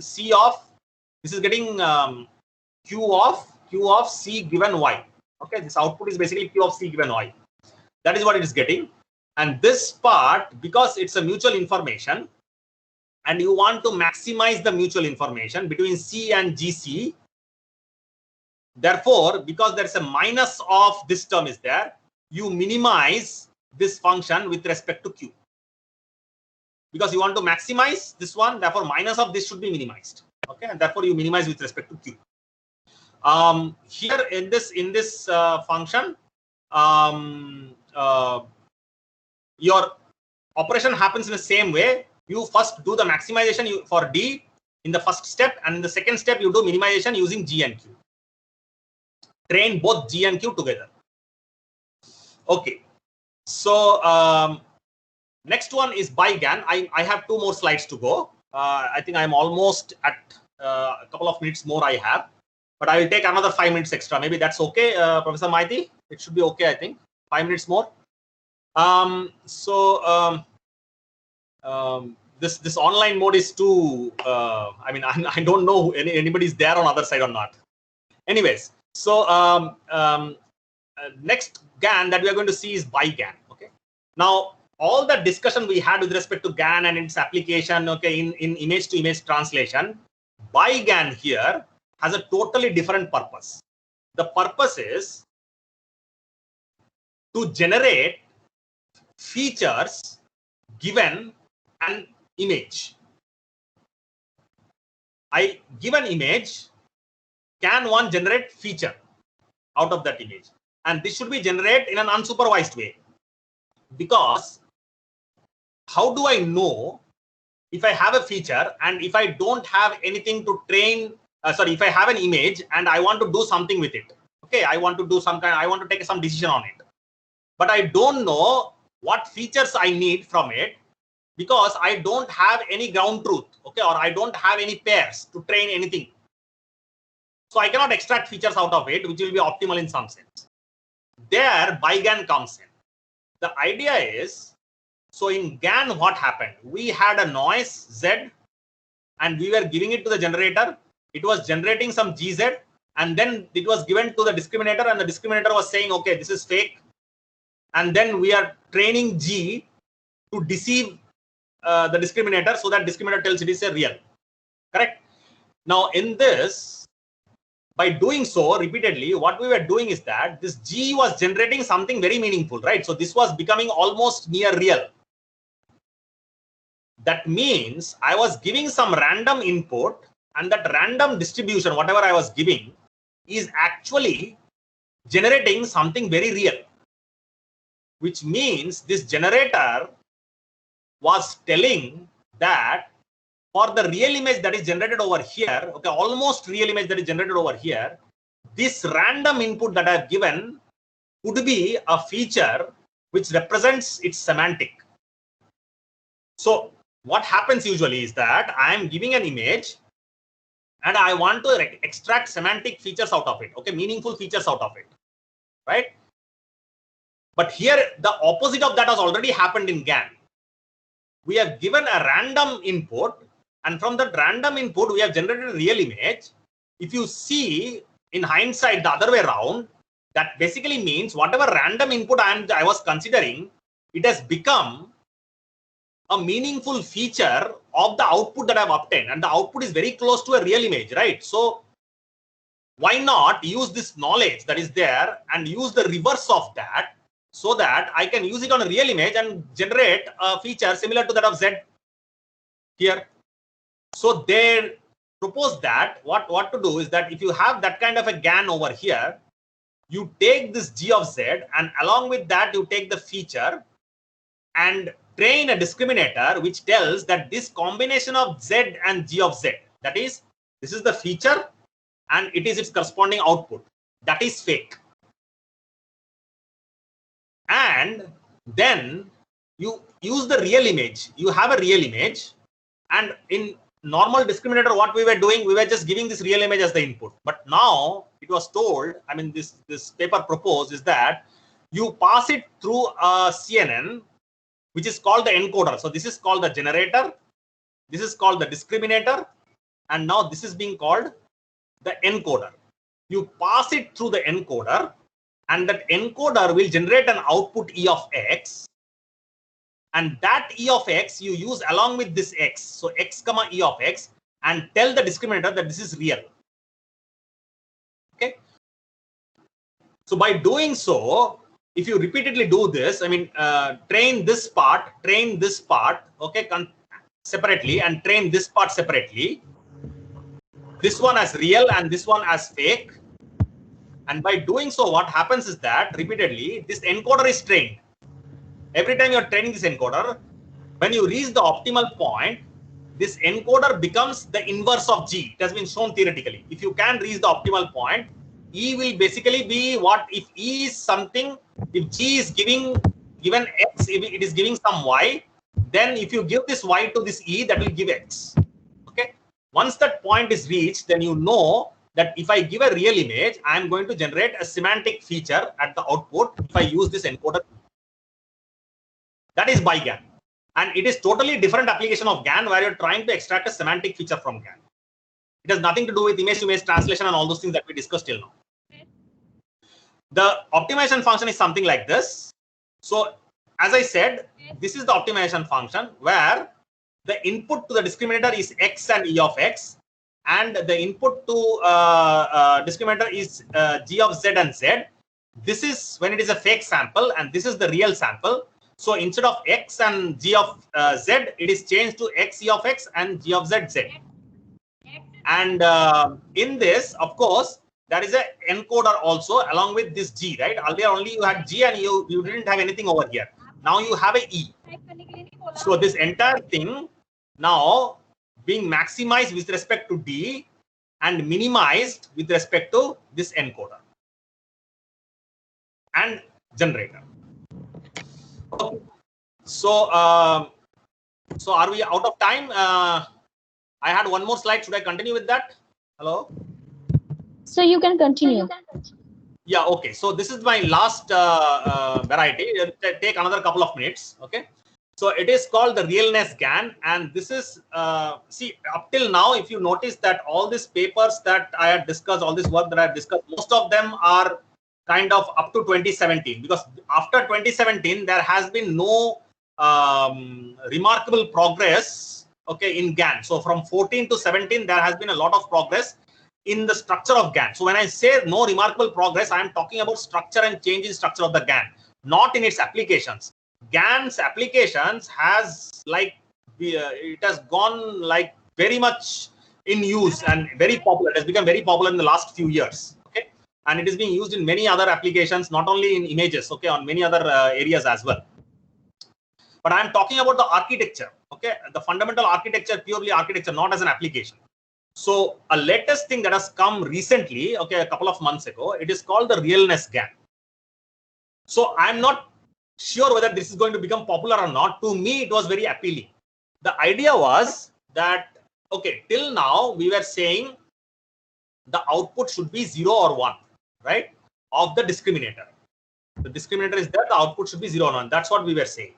C of, this is getting Q of C given Y. Okay, this output is basically Q of C given Y. That is what it is getting. And this part, because it's a mutual information, and you want to maximize the mutual information between C and GC. Therefore, because there's a minus of this term is there, you minimize this function with respect to Q. Because you want to maximize this one, therefore minus of this should be minimized. Okay, and therefore you minimize with respect to Q. Here in this function, your operation happens in the same way. You first do the maximization for D in the first step, and in the second step you do minimization using G and Q. Train both G and Q together. Okay, so next one is BiGAN. I have 2 more slides to go. I think I'm almost at a couple of minutes more I have, but I will take another 5 minutes extra. Maybe that's okay, Professor Maiti. It should be okay, I think. 5 minutes more. This online mode is too. I mean, I don't know anybody's there on other side or not. Anyways, so next GAN that we are going to see is BiGAN. Okay. Now, all the discussion we had with respect to GAN and its application, okay, in image-to-image translation, BiGAN here has a totally different purpose. The purpose is to generate features given an image. I give an image, can one generate feature out of that image? And this should be generated in an unsupervised way. Because how do I know if I have a feature and if I don't have anything to train, if I have an image and I want to do something with it. Okay, I want to do I want to take some decision on it. But I don't know what features I need from it because I don't have any ground truth, okay, or I don't have any pairs to train anything. So I cannot extract features out of it, which will be optimal in some sense. There, BiGAN comes in. The idea is, so in GAN, what happened? We had a noise Z, and we were giving it to the generator. It was generating some GZ, and then it was given to the discriminator, and the discriminator was saying, okay, this is fake. And then we are training G to deceive the discriminator, so that discriminator tells it is a real. Correct? Now, in this, by doing so repeatedly, what we were doing is that this G was generating something very meaningful, right? So this was becoming almost near real. That means I was giving some random input, and that random distribution, whatever I was giving, is actually generating something very real. Which means this generator was telling that for the real image that is generated over here, okay, almost real image that is generated over here, this random input that I have given could be a feature which represents its semantic. So what happens usually is that I am giving an image and I want to extract semantic features out of it, okay, meaningful features out of it, right? But here the opposite of that has already happened in GAN. We have given a random input, and from that random input we have generated a real image. If you see in hindsight the other way around, that basically means whatever random input I was considering, it has become a meaningful feature of the output that I have obtained, and the output is very close to a real image, right? So why not use this knowledge that is there and use the reverse of that so that I can use it on a real image and generate a feature similar to that of Z here. So they propose that what to do is that if you have that kind of a GAN over here, you take this G of Z and along with that you take the feature and train a discriminator which tells that this combination of Z and G of Z, that is, this is the feature and it is its corresponding output, that is fake. And then you use the real image. You have a real image, and in normal discriminator, what we were doing, we were just giving this real image as the input. But now it was told, I mean, this paper proposed is that you pass it through a CNN, which is called the encoder. So this is called the generator, this is called the discriminator, and now this is being called the encoder. You pass it through the encoder, and that encoder will generate an output E of X, and that E of X you use along with this X, so X comma E of X, and tell the discriminator that this is real. Okay. So by doing so, if you repeatedly do this, I mean, train this part, okay, separately, and train this part separately, this one as real and this one as fake. And by doing so, what happens is that repeatedly this encoder is trained. Every time you're training this encoder, when you reach the optimal point, this encoder becomes the inverse of G. It has been shown theoretically. If you can reach the optimal point, E will basically be what if E is something, if G is given X, if it is giving some Y, then if you give this Y to this E, that will give X. Okay. Once that point is reached, then you know that if I give a real image, I am going to generate a semantic feature at the output if I use this encoder. That is by GAN. And it is totally different application of GAN where you're trying to extract a semantic feature from GAN. It has nothing to do with image-to-image translation and all those things that we discussed till now. The optimization function is something like this. So as I said, this is the optimization function where the input to the discriminator is X and E of X, and the input to discriminator is G of Z and Z. This is when it is a fake sample, and this is the real sample. So instead of X and G of Z, it is changed to X E of X and G of Z Z. And in this, of course, there is an encoder also along with this G, right? Earlier only you had G and you didn't have anything over here. Now you have a E. So this entire thing now being maximized with respect to D and minimized with respect to this encoder and generator. Okay. So, so are we out of time? I had one more slide. Should I continue with that? Hello? So you can continue. Yeah, okay. So this is my last variety. It'll take another couple of minutes. Okay. So it is called the realness GAN, and this is see, up till now, if you notice that all these papers that I had discussed, all this work that I have discussed, most of them are kind of up to 2017, because after 2017 there has been no remarkable progress, okay, in GAN. So from 14 to 17 there has been a lot of progress in the structure of GAN. So when I say no remarkable progress, I am talking about structure and change in structure of the GAN, not in its applications. GAN's applications has like it has gone like very much in use and very popular. It has become very popular in the last few years. Okay, and it is being used in many other applications, not only in images. Okay, on many other areas as well. But I am talking about the architecture. Okay, the fundamental architecture, purely architecture, not as an application. So a latest thing that has come recently, okay, a couple of months ago, it is called the realness GAN. So I'm not sure whether this is going to become popular or not. To me, it was very appealing. The idea was that, okay, till now we were saying the output should be 0 or 1, right, of the discriminator. The discriminator is there, the output should be 0 or 1. That's what we were saying.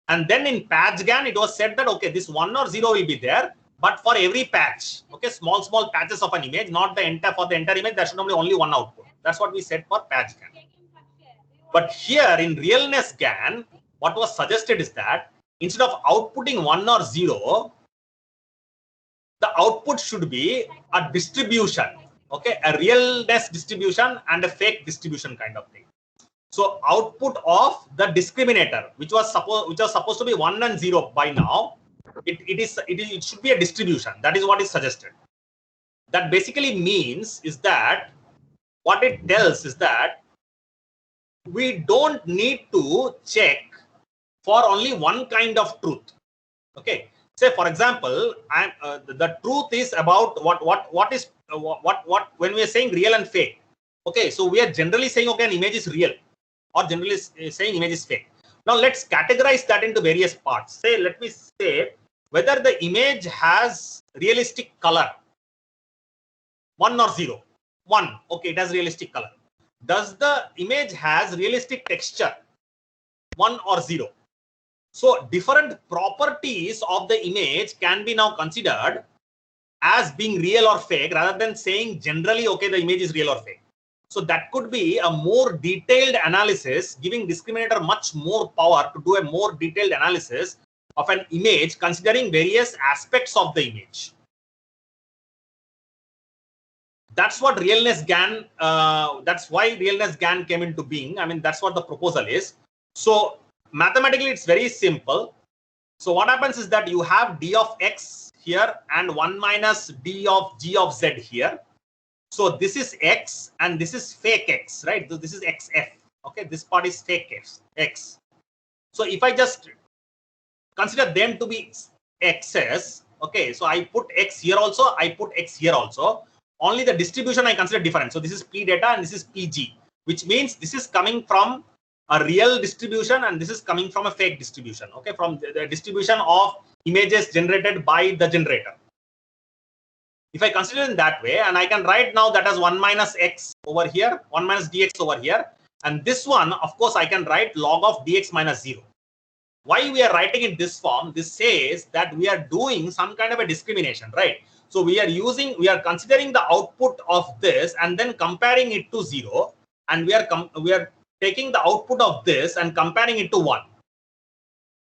And then in patch GAN, it was said that, okay, this 1 or 0 will be there, but for every patch, okay, small patches of an image, not the entire, for the entire image, there should be only one output. That's what we said for patch GAN. But here in realness GAN, what was suggested is that instead of outputting 1 or 0, the output should be a distribution, okay, a realness distribution and a fake distribution kind of thing. So output of the discriminator, which was supposed to be 1 and 0 by now, it should be a distribution. That is what is suggested. That basically means is that what it tells is that we don't need to check for only one kind of truth. Okay, say for example, the truth is about what is when we are saying real and fake. Okay, so we are generally saying okay, an image is real, or generally saying image is fake. Now let's categorize that into various parts. Say, let me say whether the image has realistic color, 1 or 0. 1, okay, it has realistic color. Does the image has realistic texture, 1 or 0? So different properties of the image can be now considered as being real or fake, rather than saying generally okay, the image is real or fake. So that could be a more detailed analysis, giving discriminator much more power to do a more detailed analysis of an image, considering various aspects of the image. That's what realness GAN, that's why realness GAN came into being. I mean, that's what the proposal is. So mathematically, it's very simple. So what happens is that you have d of x here and 1 minus d of g of z here. So this is x and this is fake x, right? So this is xf. Okay, this part is fake x. So if I just consider them to be x's, okay, so I put x here also, I put x here also. Only the distribution I consider different. So this is p data and this is pg, which means this is coming from a real distribution and this is coming from a fake distribution. Okay, from the distribution of images generated by the generator. If I consider it in that way, and I can write now that as 1 minus x over here, 1 minus dx over here, and this one, of course, I can write log of dx minus 0. Why we are writing in this form? This says that we are doing some kind of a discrimination, right? So we are considering the output of this and then comparing it to 0, and we are taking the output of this and comparing it to 1.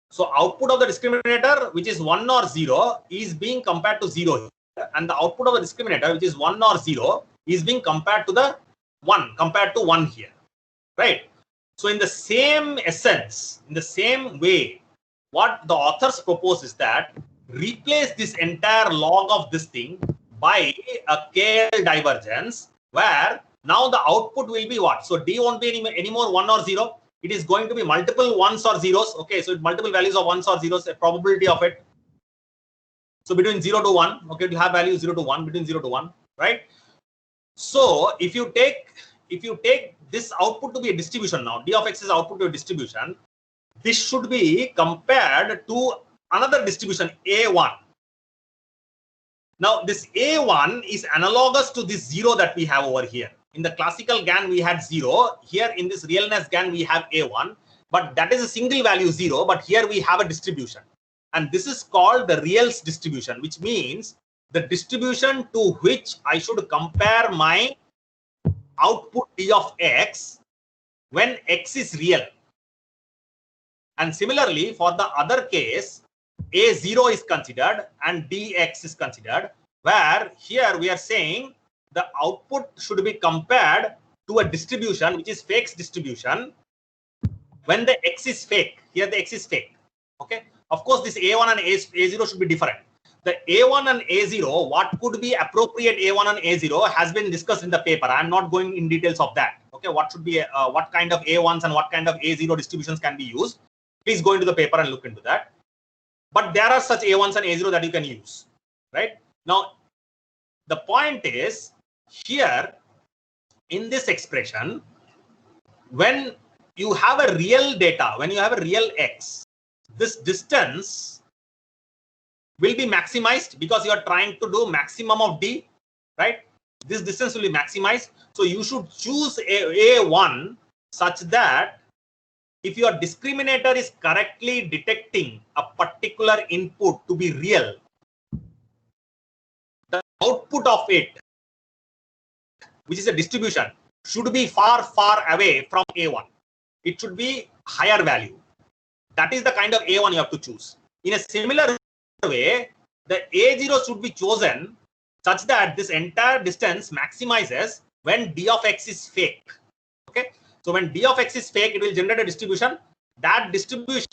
So output of the discriminator, which is 1 or 0, is being compared to 0 here. And the output of the discriminator, which is 1 or 0, is being compared to the 1 here, right? So in the same essence, in the same way, what the authors propose is that replace this entire log of this thing by a KL divergence, where now the output will be what? So D won't be any more 1 or 0. It is going to be multiple ones or zeros. Okay, so multiple values of ones or zeros, a probability of it. So between 0 to 1, okay, to have value 0 to 1, between 0 to 1, right? So if you take this output to be a distribution now, d of x is output to a distribution, this should be compared to another distribution, A1. Now this A1 is analogous to this 0 that we have over here. In the classical GAN, we had 0. Here in this realness GAN, we have A1, but that is a single value 0, but here we have a distribution. And this is called the reals distribution, which means the distribution to which I should compare my output d of x when x is real. And similarly, for the other case, A0 is considered and dx is considered, where here we are saying the output should be compared to a distribution which is fake distribution when the x is fake. Here the x is fake. Okay. Of course, this A1 and A0 should be different. The A1 and A0, what could be appropriate A1 and A0 has been discussed in the paper. I'm not going in details of that. Okay, what should be what kind of A1s and what kind of A0 distributions can be used? Please go into the paper and look into that. But there are such A1s and A0 that you can use, right? Now, the point is here in this expression, when you have a real data, when you have a real x, this distance will be maximized because you are trying to do maximum of d, right? This distance will be maximized. So you should choose A1 such that if your discriminator is correctly detecting a particular input to be real, the output of it, which is a distribution, should be far, far away from A1. It should be higher value. That is the kind of A1 you have to choose. In a similar way, the A0 should be chosen such that this entire distance maximizes when d of x is fake. Okay. So when d of x is fake, it will generate a distribution. That distribution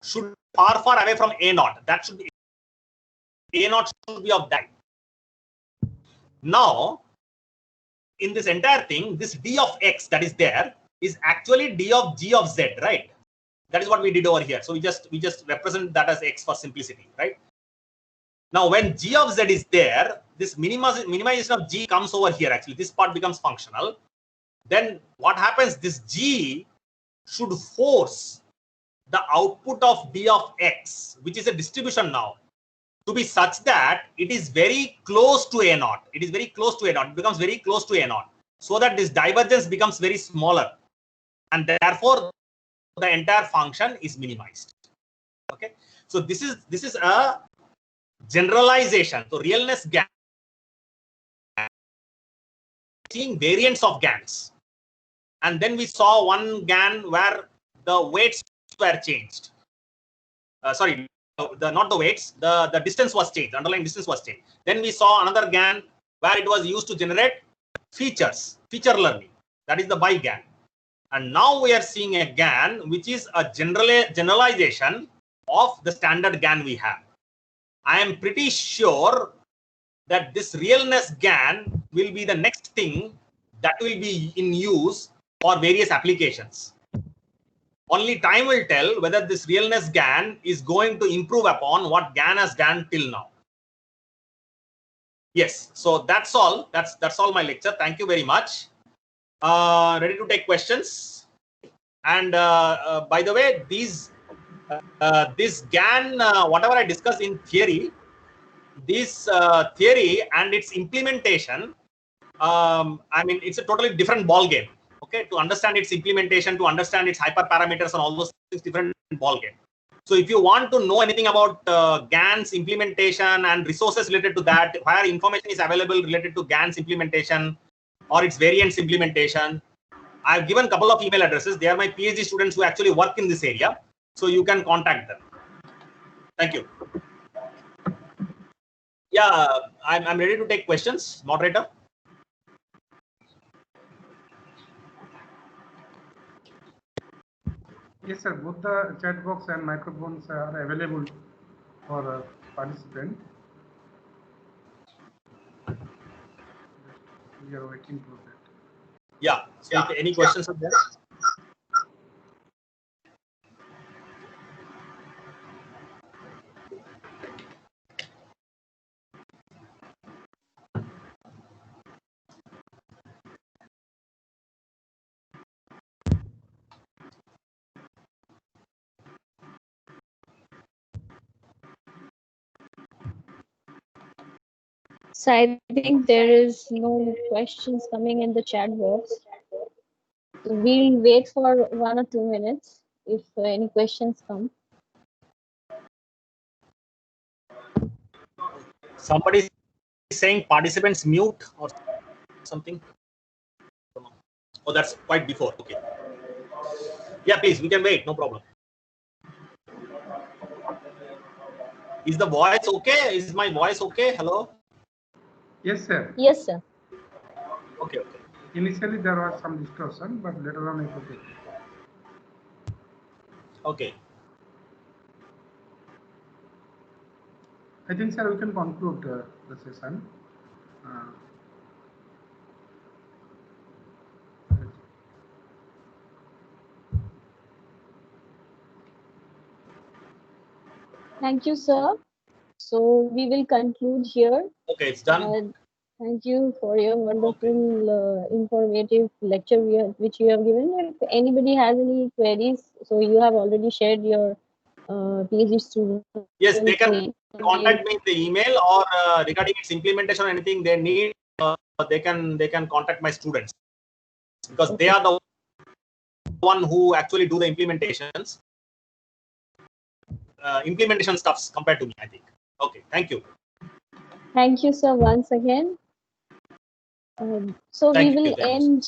should be far away from a naught. That should be a naught should be of that. Now, in this entire thing, this d of x that is there is actually d of g of z, right? That is what we did over here. So we just represent that as x for simplicity, right? Now, when g of z is there, this minimization of g comes over here. Actually, this part becomes functional. Then what happens? This g should force the output of d of x, which is a distribution now, to be such that it is very close to a naught. It is very close to a naught. It becomes very close to a naught, so that this divergence becomes very smaller, and therefore the entire function is minimized. Okay, so this is a generalization. So realness GAN, seeing variants of GANs, and then we saw one GAN where the weights were changed. Sorry, not the weights. The distance was changed. Underlying distance was changed. Then we saw another GAN where it was used to generate features, feature learning. That is the BiGAN. And now we are seeing a GAN which is a generalization of the standard GAN we have. I am pretty sure that this realness GAN will be the next thing that will be in use for various applications. Only time will tell whether this realness GAN is going to improve upon what GAN has done till now. Yes, so that's all. That's all my lecture. Thank you very much. Ready to take questions? And by the way, this GAN, whatever I discussed in theory, this theory and its implementation, I mean, it's a totally different ball game. Okay, to understand its implementation, to understand its hyperparameters and all those things, different ball game. So if you want to know anything about GAN's implementation and resources related to that, where information is available related to GAN's implementation or its variants implementation, I've given a couple of email addresses. They are my PhD students who actually work in this area. So you can contact them. Thank you. Yeah, I'm ready to take questions, moderator. Yes, sir. Both the chat box and microphones are available for participant. We are waiting for that. Yeah. So if any questions are there? So I think there is no questions coming in the chat box. We'll wait for 1 or 2 minutes if any questions come. Somebody is saying participants mute or something. Oh, that's quite before. Okay. Yeah, please, we can wait. No problem. Is the voice okay? Is my voice okay? Hello? Yes, sir. Yes, sir. Okay, okay. Initially there was some distortion, but later on it was okay. Okay. I think, sir, we can conclude the session. Thank you, sir. So we will conclude here. Okay, it's done. Thank you for your wonderful, informative lecture which you have given. If anybody has any queries, so you have already shared your PhD student. Yes, they can contact me in the email, or regarding its implementation or anything they need, they can contact my students, because they are the one who actually do the implementations, implementation stuffs compared to me, I think. Okay, thank you. Thank you, sir, once again. So Thank we you will very much. end